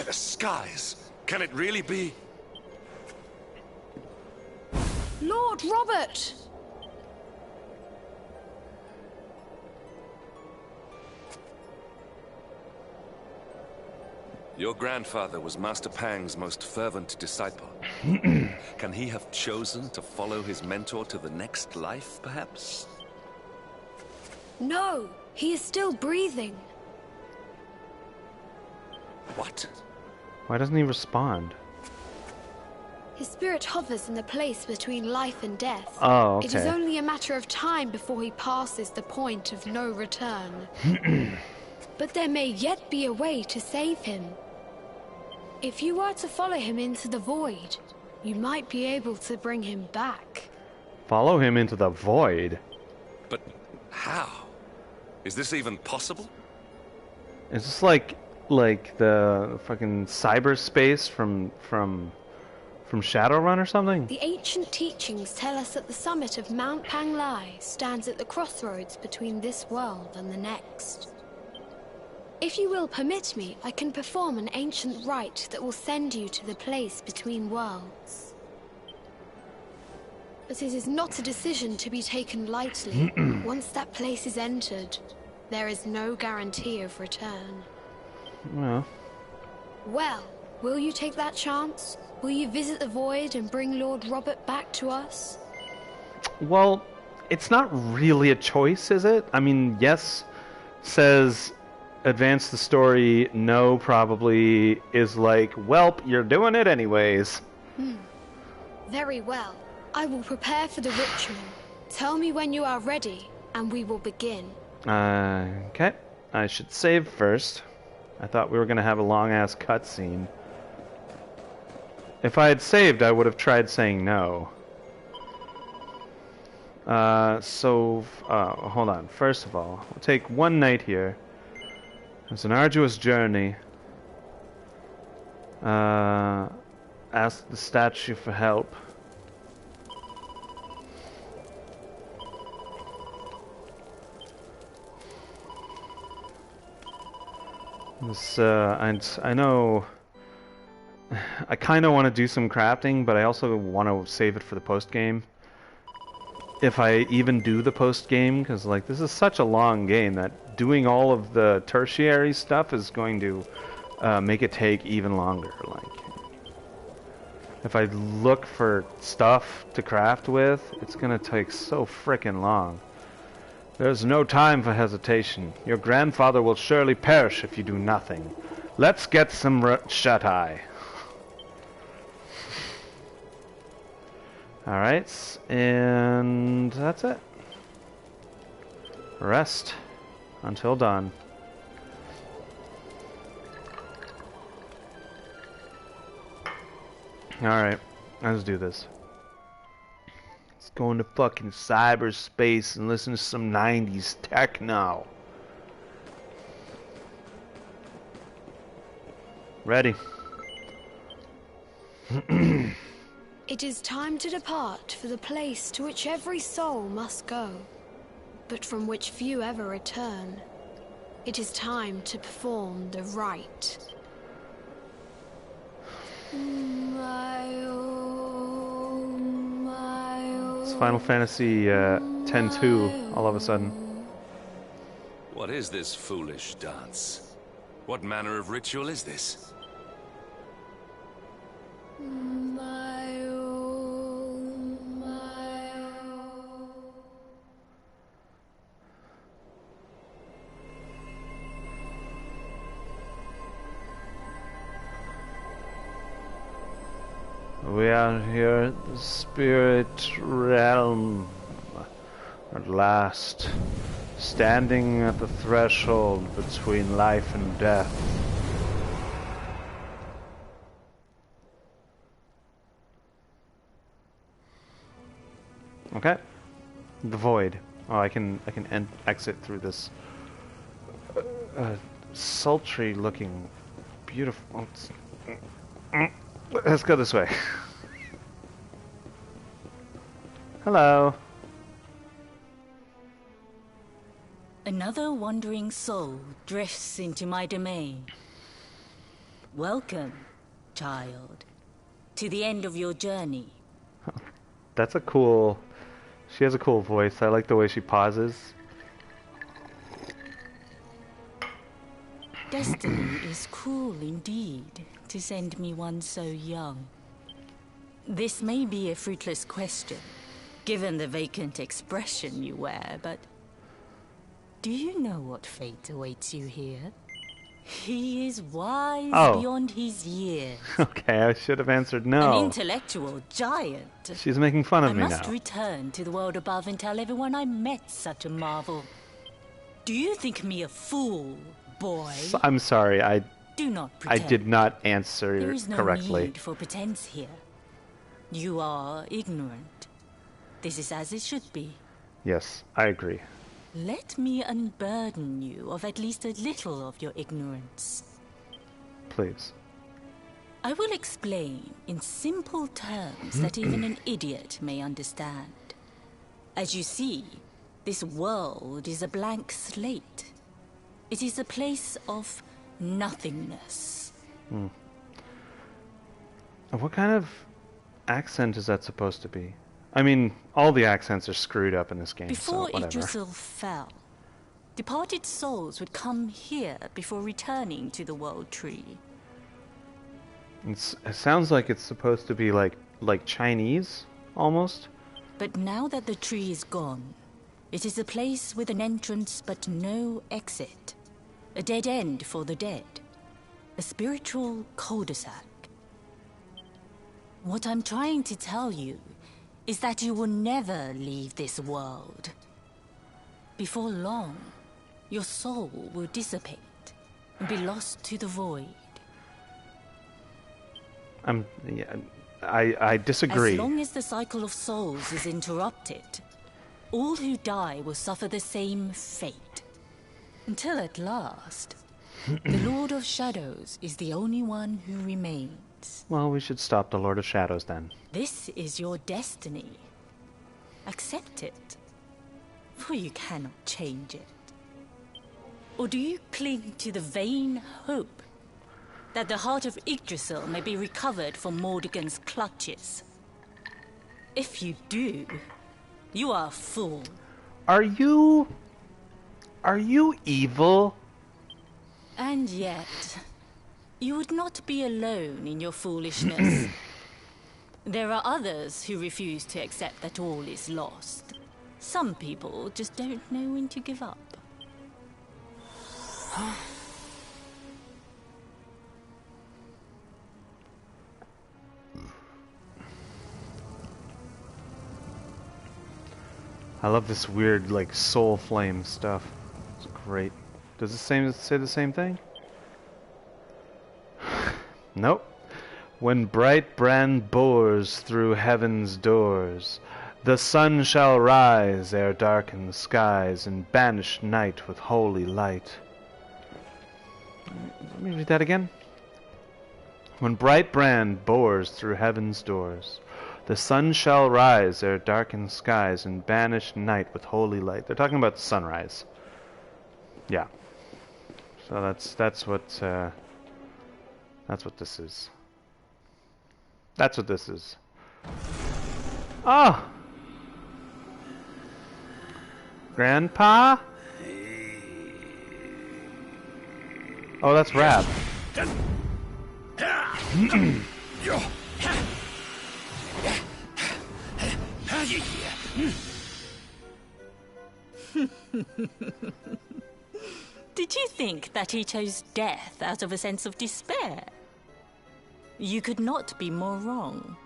the skies! Can it really be? Lord Robert! Your grandfather was Master Pang's most fervent disciple. Can he have chosen to follow his mentor to the next life, perhaps? No, he is still breathing. What? Why doesn't he respond? His spirit hovers in the place between life and death. Oh, okay. It is only a matter of time before he passes the point of no return. but there may yet be a way to save him. If you were to follow him into the void, you might be able to bring him back. Follow him into the void? But how? Is this even possible? Is this like the fucking cyberspace from Shadowrun or something? The ancient teachings tell us that the summit of Mount Panglai stands at the crossroads between this world and the next. If you will permit me, I can perform an ancient rite that will send you to the place between worlds. But it is not a decision to be taken lightly. Once that place is entered, there is no guarantee of return. Well, will you take that chance? Will you visit the void and bring Lord Robert back to us? Well, it's not really a choice, is it? I mean, yes says advance the story, no probably is like, welp, you're doing it anyways. Very well. I will prepare for the ritual. Tell me when you are ready, and we will begin. Okay. I should save first. I thought we were going to have a long-ass cutscene. If I had saved, I would have tried saying no. Hold on. First of all, we'll take one night here. It's an arduous journey. Ask the statue for help. This, I know I kind of want to do some crafting, but I also want to save it for the post-game. If I even do the post-game, because like this is such a long game that doing all of the tertiary stuff is going to make it take even longer. Like, if I look for stuff to craft with, it's gonna take so frickin' long. There's no time for hesitation. Your grandfather will surely perish if you do nothing. Let's get some shut-eye. Alright, and that's it. Rest until dawn. Alright, let's do this. Let's go into fucking cyberspace and listen to some 90s techno. Ready. It is time to depart for the place to which every soul must go, but from which few ever return. It is time to perform the rite. It's Final Fantasy X-2 all of a sudden. What is this foolish dance? What manner of ritual is this? We are here at the spirit realm. At last, standing at the threshold between life and death. Okay. The void. Oh, I can exit through this sultry looking beautiful. Let's go this way. Hello. Another wandering soul drifts into my domain. Welcome, child, to the end of your journey. That's a cool... She has a cool voice. I like the way she pauses. Destiny is cruel indeed to send me one so young. This may be a fruitless question, given the vacant expression you wear, but do you know what fate awaits you here? He is wise beyond his years. Okay, I should have answered no. An intellectual giant. She's making fun of me now. I must return to the world above and tell everyone I met such a marvel. Do you think me a fool, boy. I'm sorry, Do not I pretend. did not answer There is no correctly. need for pretense here. You are ignorant. This is as it should be. Yes, I agree. Let me unburden you of at least a little of your ignorance. Please. I will explain in simple terms that even an idiot may understand. As you see, this world is a blank slate. It is a place of nothingness. What kind of accent is that supposed to be? I mean, all the accents are screwed up in this game, Before so whatever. Yggdrasil fell, departed souls would come here before returning to the World Tree. It sounds like it's supposed to be like Chinese, almost. But now that the tree is gone, it is a place with an entrance but no exit. A dead end for the dead. A spiritual cul-de-sac. What I'm trying to tell you is that you will never leave this world. Before long, your soul will dissipate and be lost to the void. I disagree. As long as the cycle of souls is interrupted, all who die will suffer the same fate. Until at last, the Lord of Shadows is the only one who remains. Well, we should stop the Lord of Shadows then. This is your destiny. Accept it, for you cannot change it. Or do you cling to the vain hope that the heart of Yggdrasil may be recovered from Mordegon's clutches? If you do, you are a fool. Are you evil? And yet, you would not be alone in your foolishness. There are others who refuse to accept that all is lost. Some people just don't know when to give up. I love this weird, like, soul flame stuff. It's great. Does it say the same thing? Nope. When bright brand bores through heaven's doors, the sun shall rise ere darken skies and banish night with holy light. Let me read that again. When bright brand bores through heaven's doors, the sun shall rise ere darken skies and banish night with holy light. They're talking about the sunrise. Yeah. So that's what this is. That's what this is. Oh! Grandpa? Oh, that's Rab. Did you think that he chose death out of a sense of despair? You could not be more wrong.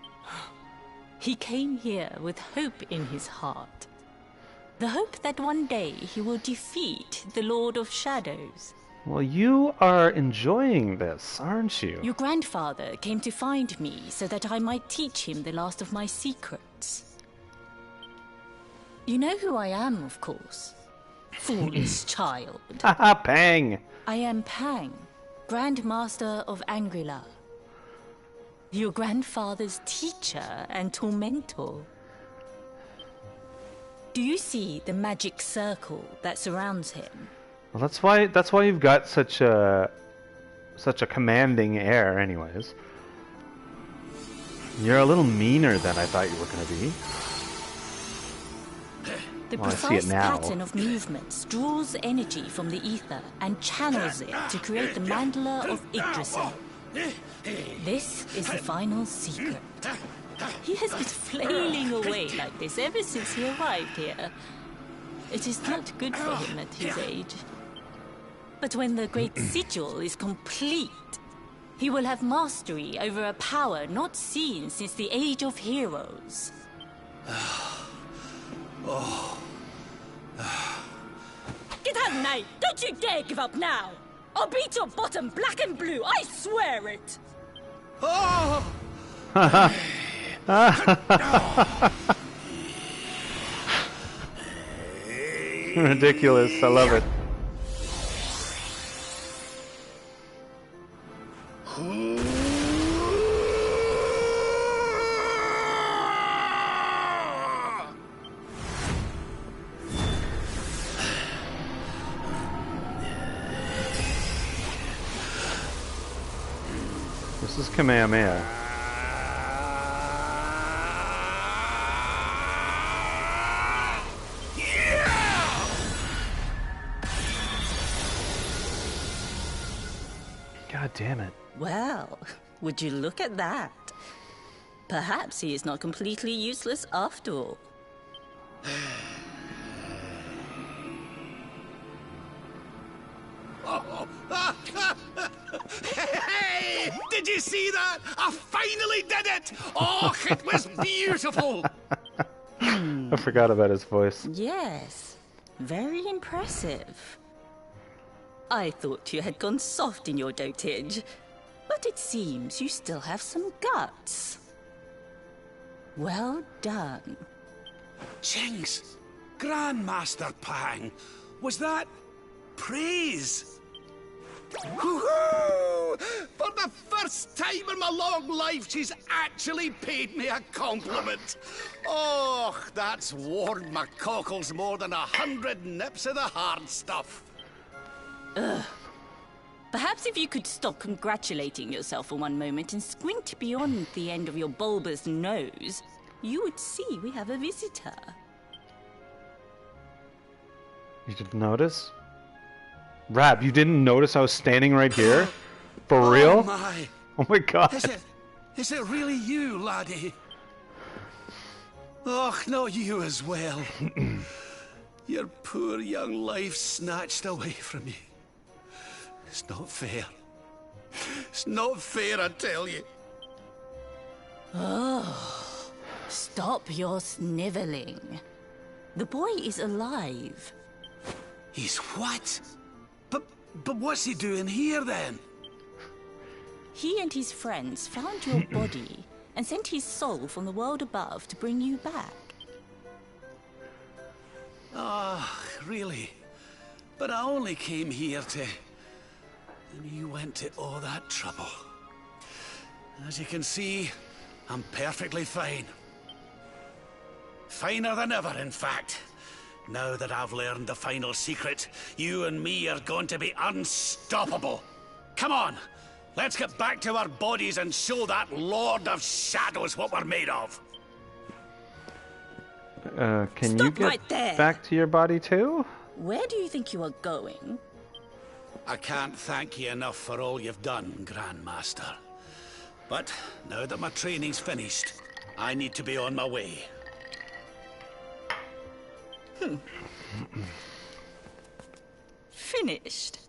He came here with hope in his heart. The hope that one day he will defeat the Lord of Shadows. Well, you are enjoying this, aren't you? Your grandfather came to find me so that I might teach him the last of my secrets. You know who I am, of course. Foolish child. Haha, Pang! I am Pang, Grand Master of Angri-la. Your grandfather's teacher and tormentor. Do you see the magic circle that surrounds him? Well, that's why you've got such a commanding air, anyways. You're a little meaner than I thought you were going to be. The Well, I see precise it now. pattern of movements draws energy from the ether and channels it to create the mandala of Yggdrasil. This is the final secret. He has been flailing away like this ever since he arrived here. It is not good for him at his age. But when the great sigil is complete, he will have mastery over a power not seen since the Age of Heroes. Get out, Knight! Don't you dare give up now! I'll beat your bottom black and blue, I swear it! Oh! Ridiculous. I love it. This is Kamehameha. God damn it. Well, would you look at that? Perhaps he is not completely useless after all. Hey! Did you see that? I finally did it! Oh, it was beautiful! I forgot about his voice. Yes, very impressive. I thought you had gone soft in your dotage, but it seems you still have some guts. Well done. Jinx! Grandmaster Pang! Was that praise? Woohoo! For the first time in my long life, she's actually paid me a compliment. Oh, that's warmed my cockles more than 100 nips of the hard stuff. Perhaps if you could stop congratulating yourself for one moment and squint beyond the end of your bulbous nose, you would see we have a visitor. You didn't notice? Rab, you didn't notice I was standing right here? For real? Oh my! Oh my god. Is it really you, laddie? Oh, not you as well. Your poor young life snatched away from you. It's not fair. It's not fair, I tell you. Oh, stop your sniveling. The boy is alive. He's what? But what's he doing here then? He and his friends found your body and sent his soul from the world above to bring you back. Ah, really? But I only came here to... And you went to all that trouble. As you can see, I'm perfectly fine. Finer than ever, in fact. Now that I've learned the final secret, you and me are going to be unstoppable. Come on, let's get back to our bodies and show that Lord of Shadows what we're made of. Can Stop you get right there. back to your body too? Where do you think you are going? I can't thank you enough for all you've done, Grandmaster. But now that my training's finished, I need to be on my way. Finished?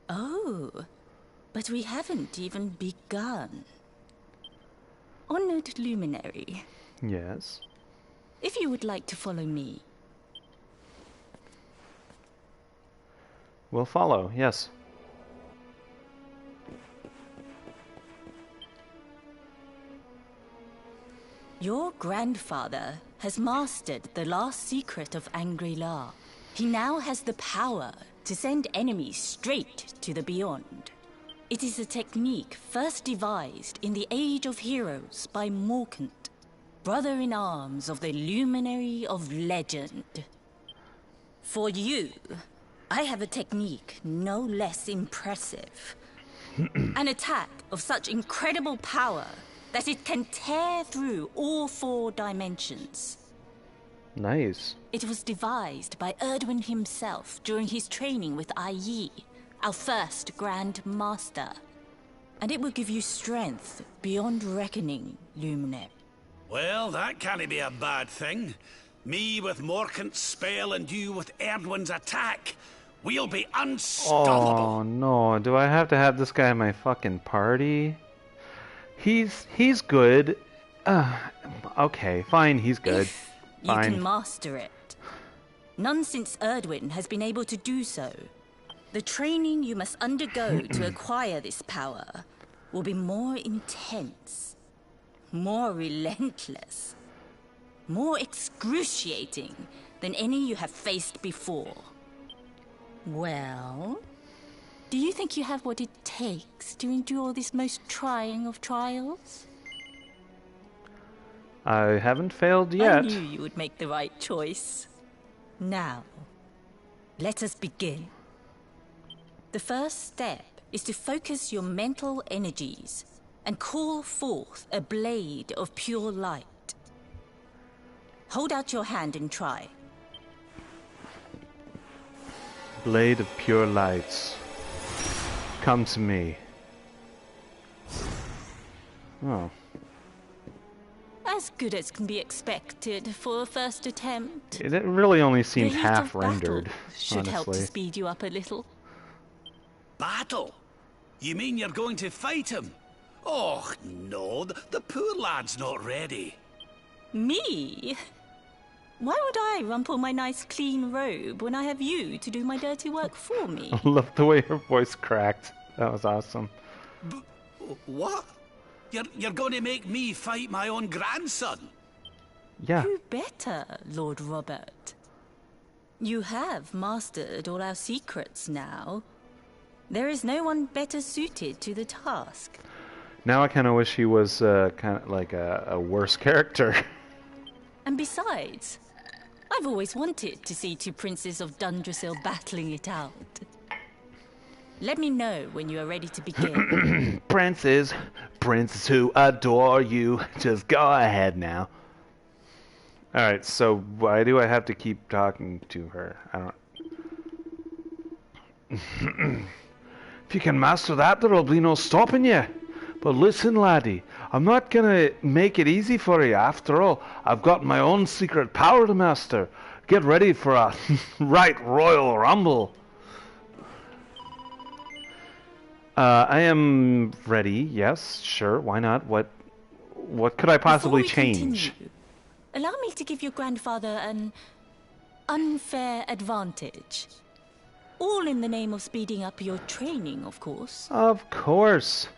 Oh, but we haven't even begun. Honored Luminary, Yes. if you would like to follow me. We'll follow, yes. Your grandfather has mastered the last secret of Angri-la. He now has the power to send enemies straight to the beyond. It is a technique first devised in the Age of Heroes by Morkant, brother-in-arms of the Luminary of Legend. For you, I have a technique no less impressive. An attack of such incredible power that it can tear through all 4 dimensions. Nice. It was devised by Erdwin himself during his training with Yi, our first Grand Master. And it will give you strength beyond reckoning, Luminary. Well, that can't be a bad thing. Me with Morkant's spell and you with Erdwin's attack. We'll be unstoppable. Oh no, do I have to have this guy in my fucking party? He's good. Okay, fine, he's good. If you Fine. can master it. None since Erdwin has been able to do so. The training you must undergo to acquire this power will be more intense, more relentless, more excruciating than any you have faced before. Well, do you think you have what it takes to endure this most trying of trials? I haven't failed yet. I knew you would make the right choice. Now, let us begin. The first step is to focus your mental energies and call forth a blade of pure light. Hold out your hand and try. Blade of pure lights. Come to me. Oh. As good as can be expected for a first attempt. It really only seems The heat half of battle rendered, should help to honestly. speed you up a little. Battle? You mean you're going to fight him? Oh, no, the poor lad's not ready. Me? Why would I rumple my nice clean robe when I have you to do my dirty work for me? I love the way her voice cracked. That was awesome. What? You're going to make me fight my own grandson? Yeah. Who better, Lord Robert? You have mastered all our secrets now. There is no one better suited to the task. Now I kind of wish he was kind of like a worse character. And besides, I've always wanted to see two princes of Dundrasil battling it out. Let me know when you are ready to begin. Princes who adore you, just go ahead now. Alright, so why do I have to keep talking to her? I don't... If you can master that, there'll be no stopping you. But listen, laddie, I'm not gonna make it easy for you. After all, I've got my own secret power to master. Get ready for a right royal rumble. I am ready, yes, sure, why not? What could I possibly Before we change? continue, allow me to give your grandfather an unfair advantage. All in the name of speeding up your training, of course. Of course.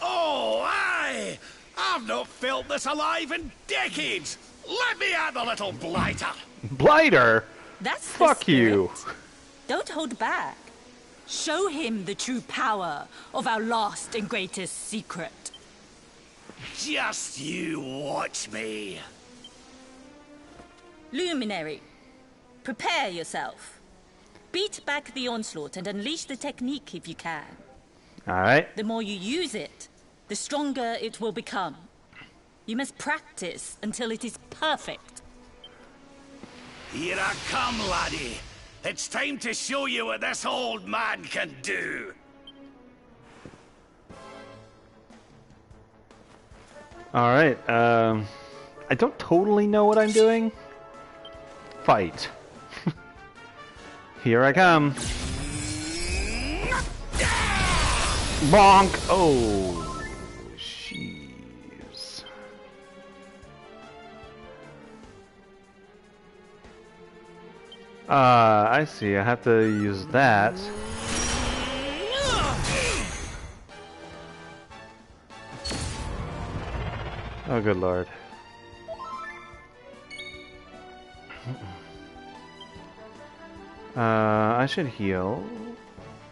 Oh, aye! I've not felt this alive in decades! Let me at the little blighter! Blighter? That's the Fuck you. spirit. Don't hold back. Show him the true power of our last and greatest secret. Just you watch me! Luminary, prepare yourself. Beat back the onslaught and unleash the technique if you can. Alright. The more you use it, the stronger it will become. You must practice until it is perfect. Here I come, laddie. It's time to show you what this old man can do. Alright, I don't totally know what I'm doing. Fight. Here I come. Bonk! Oh, jeez. I see. I have to use that. Oh, good lord. I should heal,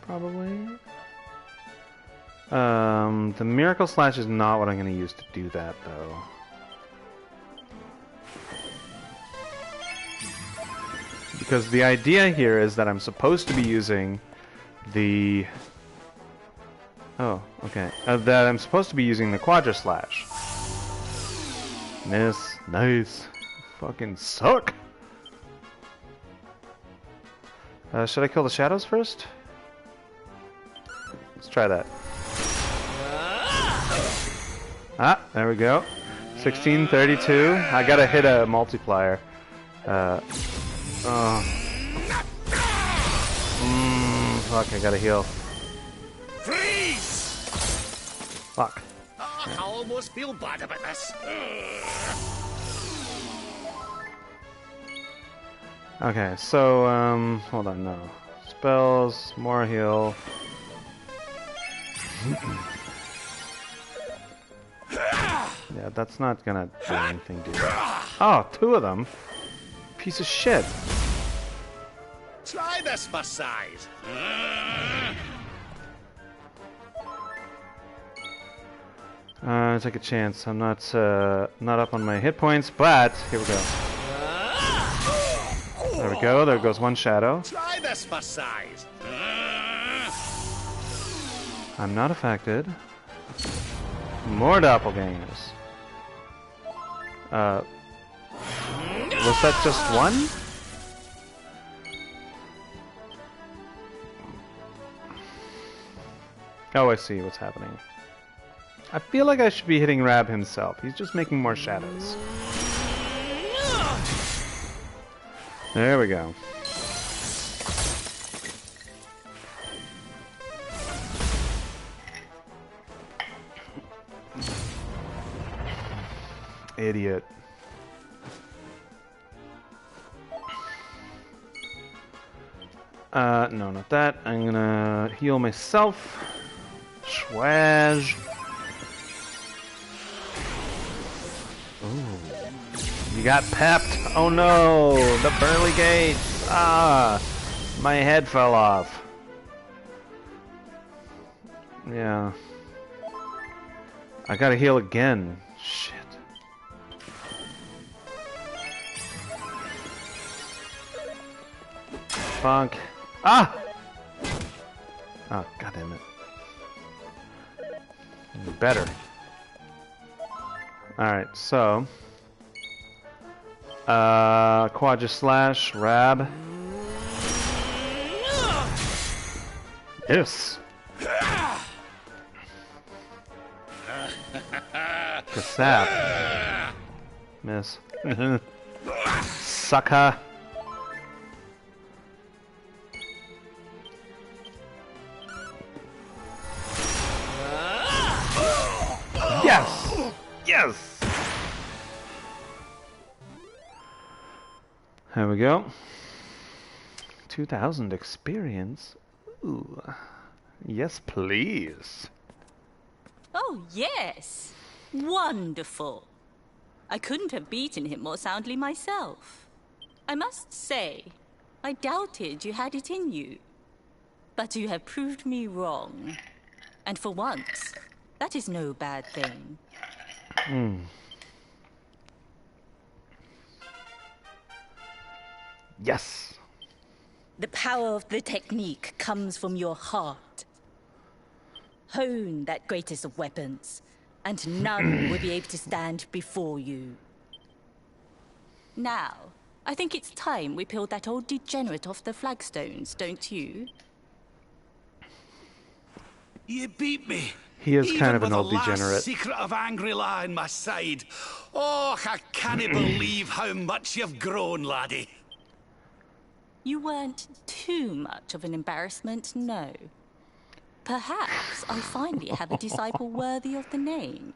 probably. The Miracle Slash is not what I'm going to use to do that, though. Because the idea here is that I'm supposed to be using the... Oh, okay. That I'm supposed to be using the Quadra Slash. Miss. Nice. Fucking suck. Should I kill the shadows first? Let's try that. Ah, there we go. 1632. I gotta hit a multiplier. Fuck, I gotta heal. Fuck. Oh, I almost feel bad about this. Okay, so, hold on, no. Spells, more heal. Yeah, that's not gonna do anything, dude. Oh, two of them? Piece of shit. Try this for size. Take a chance. I'm not up on my hit points, but here we go. There we go. There goes one shadow. Try this for size. I'm not affected. More doppelgangers. Was that just one? Oh, I see what's happening. I feel like I should be hitting Rab himself. He's just making more shadows. There we go. Idiot. No, not that. I'm gonna heal myself. Schwaz. Ooh. You got pepped. Oh no, the pearly gates. Ah, my head fell off. Yeah. I gotta heal again. Shit. Funk. Ah! Oh, god damn it. Better. Alright, so. Quadra Slash, Rab. Yes! Kasap. Miss. Sucker. Yes! Yes! There we go. 2,000 experience. Ooh. Yes, please. Oh, yes. Wonderful. I couldn't have beaten him more soundly myself. I must say, I doubted you had it in you. But you have proved me wrong. And for once, that is no bad thing. Yes. The power of the technique comes from your heart. Hone that greatest of weapons, and none will be able to stand before you. Now, I think it's time we peeled that old degenerate off the flagstones, don't you? You beat me. He is Even kind of with an old the last degenerate. secret of angri-la in my side. Oh, I can't believe how much you've grown, laddie. You weren't too much of an embarrassment, no. Perhaps I finally have a disciple worthy of the name.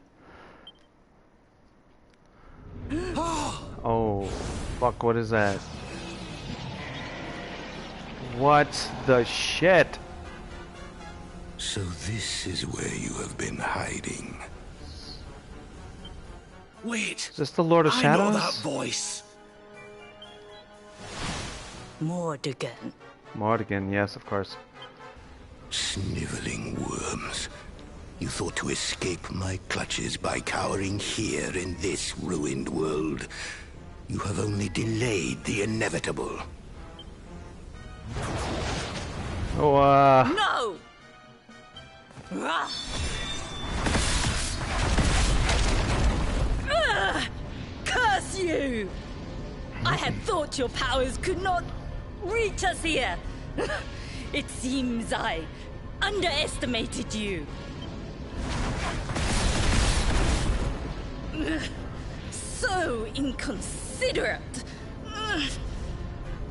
Oh, fuck, what is that? What the shit? So this is where you have been hiding. Wait. Is this the Lord of I Shadows? know that voice. Mordegan. Mordegan, yes, of course. Sniveling worms. You thought to escape my clutches by cowering here in this ruined world. You have only delayed the inevitable. Oh, No! Curse you! I had thought your powers could not reach us here. It seems I underestimated you. So inconsiderate.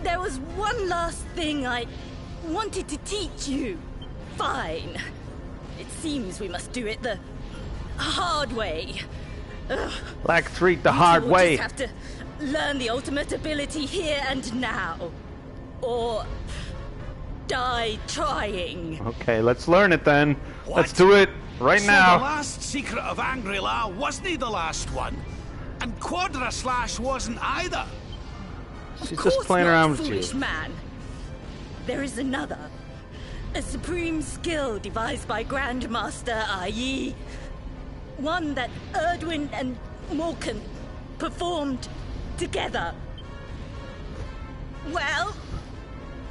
There was one last thing I wanted to teach you. Fine. It seems we must do it the hard way. Black 3 the You hard two will way. just have to learn the ultimate ability here and now. Or die trying. Okay, let's learn it then. What? Let's do it right So now. the last secret of Angri-la wasn't the last one? And Quadra Slash wasn't either? She's Of just course playing not, around with foolish you. man. There is another. A supreme skill devised by Grandmaster Ai. One that Erdwin and Morkan performed together. Well,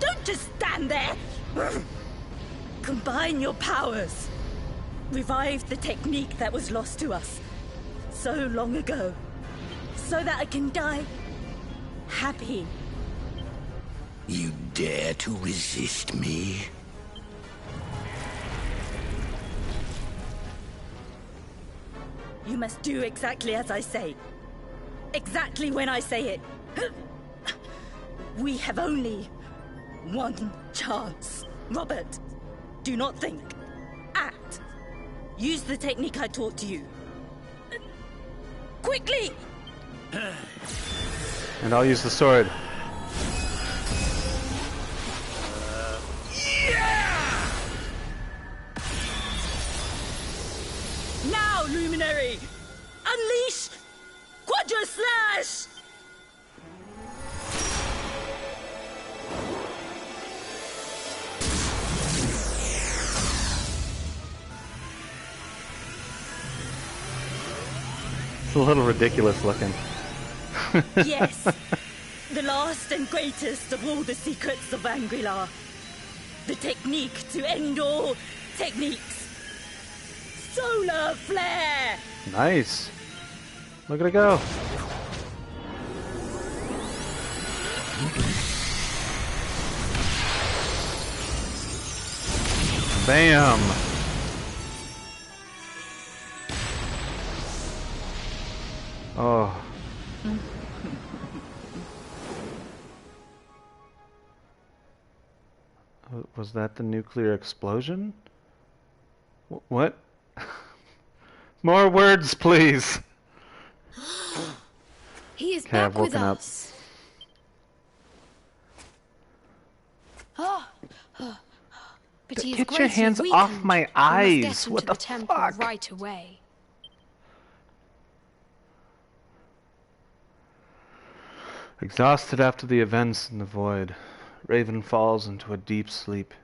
don't just stand there. Combine your powers. Revive the technique that was lost to us so long ago. So that I can die happy. You dare to resist me? You must do exactly as I say. Exactly when I say it. We have only one chance. Robert, do not think. Act. Use the technique I taught to you. Quickly! And I'll use the sword. Now, Luminary! Unleash Quadra Slash! It's a little ridiculous looking. Yes, the last and greatest of all the secrets of angri-la. The technique to end all techniques. Solar flare! Nice. Look at it go. Bam. Oh. Was that the nuclear explosion? What? More words, please. He is Okay, back I've with woken up. us. Oh, but he is Get your greatly hands off weakened. my We must eyes. get What into the the temple fuck? right away. Exhausted after the events in the void, Raven falls into a deep sleep.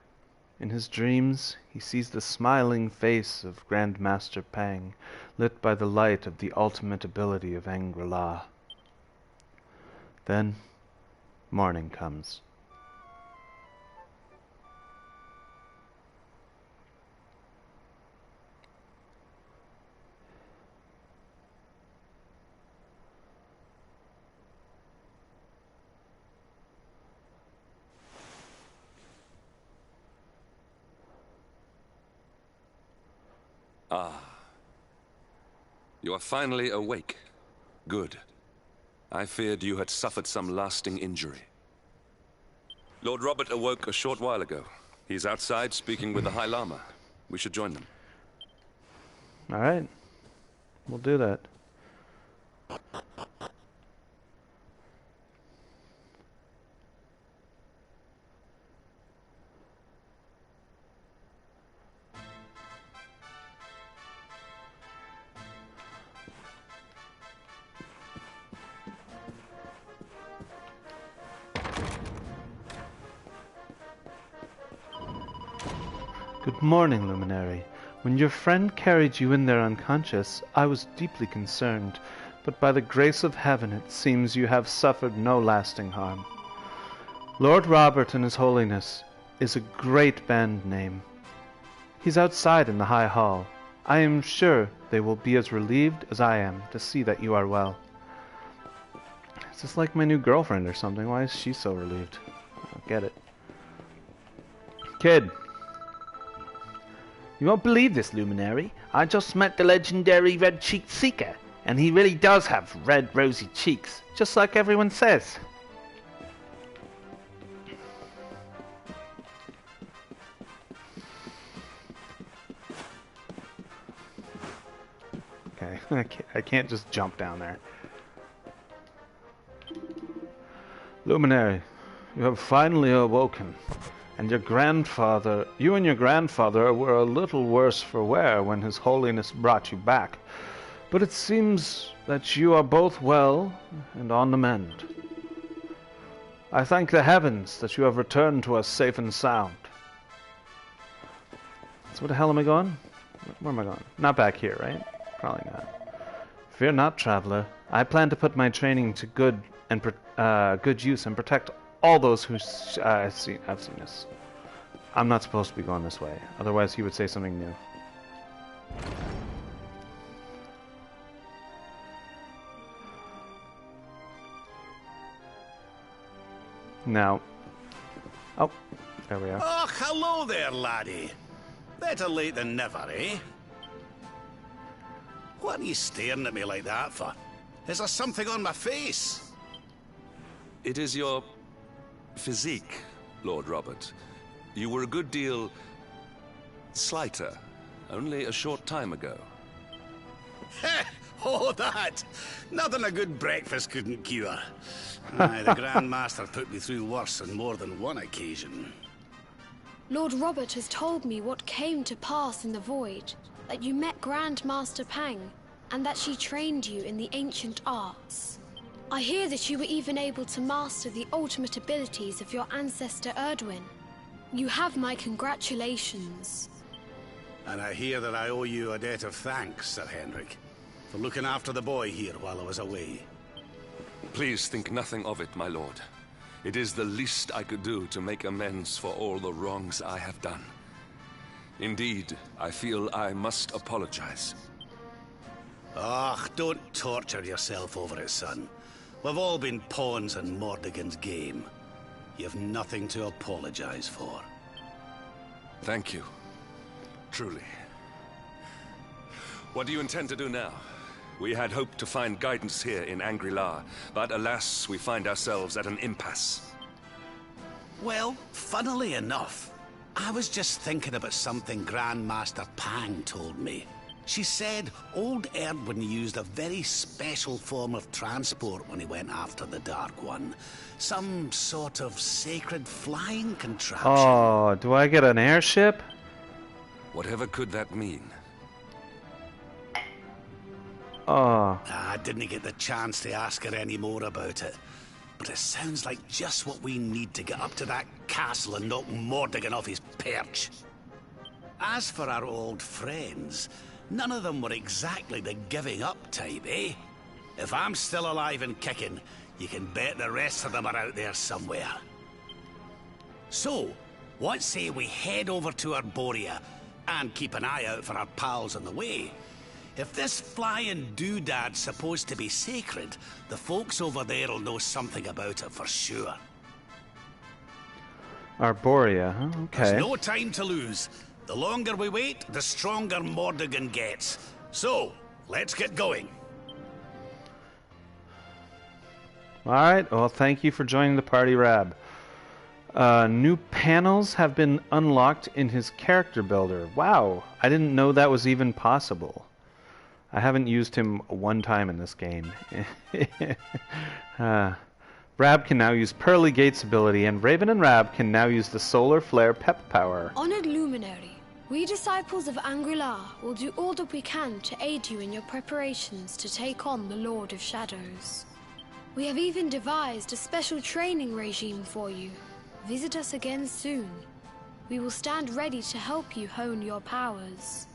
In his dreams, he sees the smiling face of Grandmaster Pang, lit by the light of the ultimate ability of angri-la. Then, morning comes. You are finally awake. Good. I feared you had suffered some lasting injury. Lord Robert awoke a short while ago. He's outside speaking with the High Lama. We should join them. Alright. We'll do that. Good morning, Luminary. When your friend carried you in there unconscious, I was deeply concerned, but by the grace of heaven it seems you have suffered no lasting harm. Lord Robert and His Holiness is a great band name. He's outside in the High Hall. I am sure they will be as relieved as I am to see that you are well. Is this like my new girlfriend or something? Why is she so relieved? I don't get it. Kid. You won't believe this, Luminary. I just met the legendary red-cheeked Seeker, and he really does have red, rosy cheeks, just like everyone says. I can't just jump down there. Luminary, you have finally awoken. And you and your grandfather were a little worse for wear when His Holiness brought you back. But it seems that you are both well and on the mend. I thank the heavens that you have returned to us safe and sound. So where the hell am I going? Where am I going? Not back here, right? Probably not. Fear not, traveler. I plan to put my training to good use and protect all those who I've seen this. I'm not supposed to be going this way. Otherwise, he would say something new. Now. Oh, there we are. Oh, hello there, laddie. Better late than never, eh? What are you staring at me like that for? Is there something on my face? It is your physique, Lord Robert. You were a good deal slighter only a short time ago. Heh! Oh, that! Nothing a good breakfast couldn't cure. Aye, the Grand Master put me through worse on more than one occasion. Lord Robert has told me what came to pass in the void, that you met Grand Master Pang, and that she trained you in the ancient arts. I hear that you were even able to master the ultimate abilities of your ancestor Erdwin. You have my congratulations. And I hear that I owe you a debt of thanks, Sir Henrik, for looking after the boy here while I was away. Please think nothing of it, my lord. It is the least I could do to make amends for all the wrongs I have done. Indeed, I feel I must apologize. Ah, don't torture yourself over it, son. We've all been pawns in Mordegon's game. You've nothing to apologize for. Thank you. Truly. What do you intend to do now? We had hoped to find guidance here in Angri-la, but alas, we find ourselves at an impasse. Well, funnily enough, I was just thinking about something Grandmaster Pang told me. She said old Erdwin used a very special form of transport when he went after the Dark One. Some sort of sacred flying contraption. Oh, do I get an airship? Whatever could that mean? Oh. I didn't get the chance to ask her any more about it. But it sounds like just what we need to get up to that castle and knock Mordegon off his perch. As for our old friends, none of them were exactly the giving up type, eh? If I'm still alive and kicking, you can bet the rest of them are out there somewhere. So, what say we head over to Arborea and keep an eye out for our pals on the way? If this flying doodad's supposed to be sacred, the folks over there will know something about it for sure. Arborea, huh? Okay. There's no time to lose. The longer we wait, the stronger Mordegon gets. So, let's get going. Alright, well, thank you for joining the party, Rab. New panels have been unlocked in his character builder. Wow, I didn't know that was even possible. I haven't used him one time in this game. Rab can now use Pearly Gate's ability, and Raven and Rab can now use the Solar Flare Pep Power. Honored Luminary, we disciples of Angri-la will do all that we can to aid you in your preparations to take on the Lord of Shadows. We have even devised a special training regime for you. Visit us again soon. We will stand ready to help you hone your powers.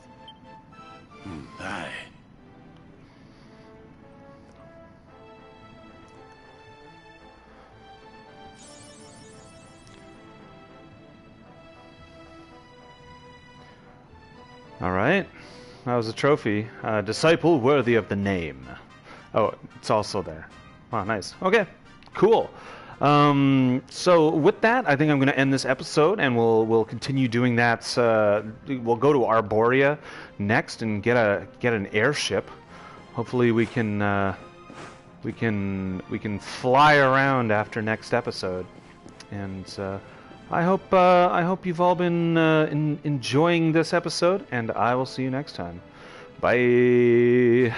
Aye. Alright, that was a trophy. Disciple worthy of the name. Oh, it's also there. Wow, nice. Okay, cool. So with that, I think I'm going to end this episode, and we'll continue doing that. We'll go to Arborea next and get an airship. Hopefully we can fly around after next episode. And I hope you've all been enjoying this episode, and I will see you next time. Bye.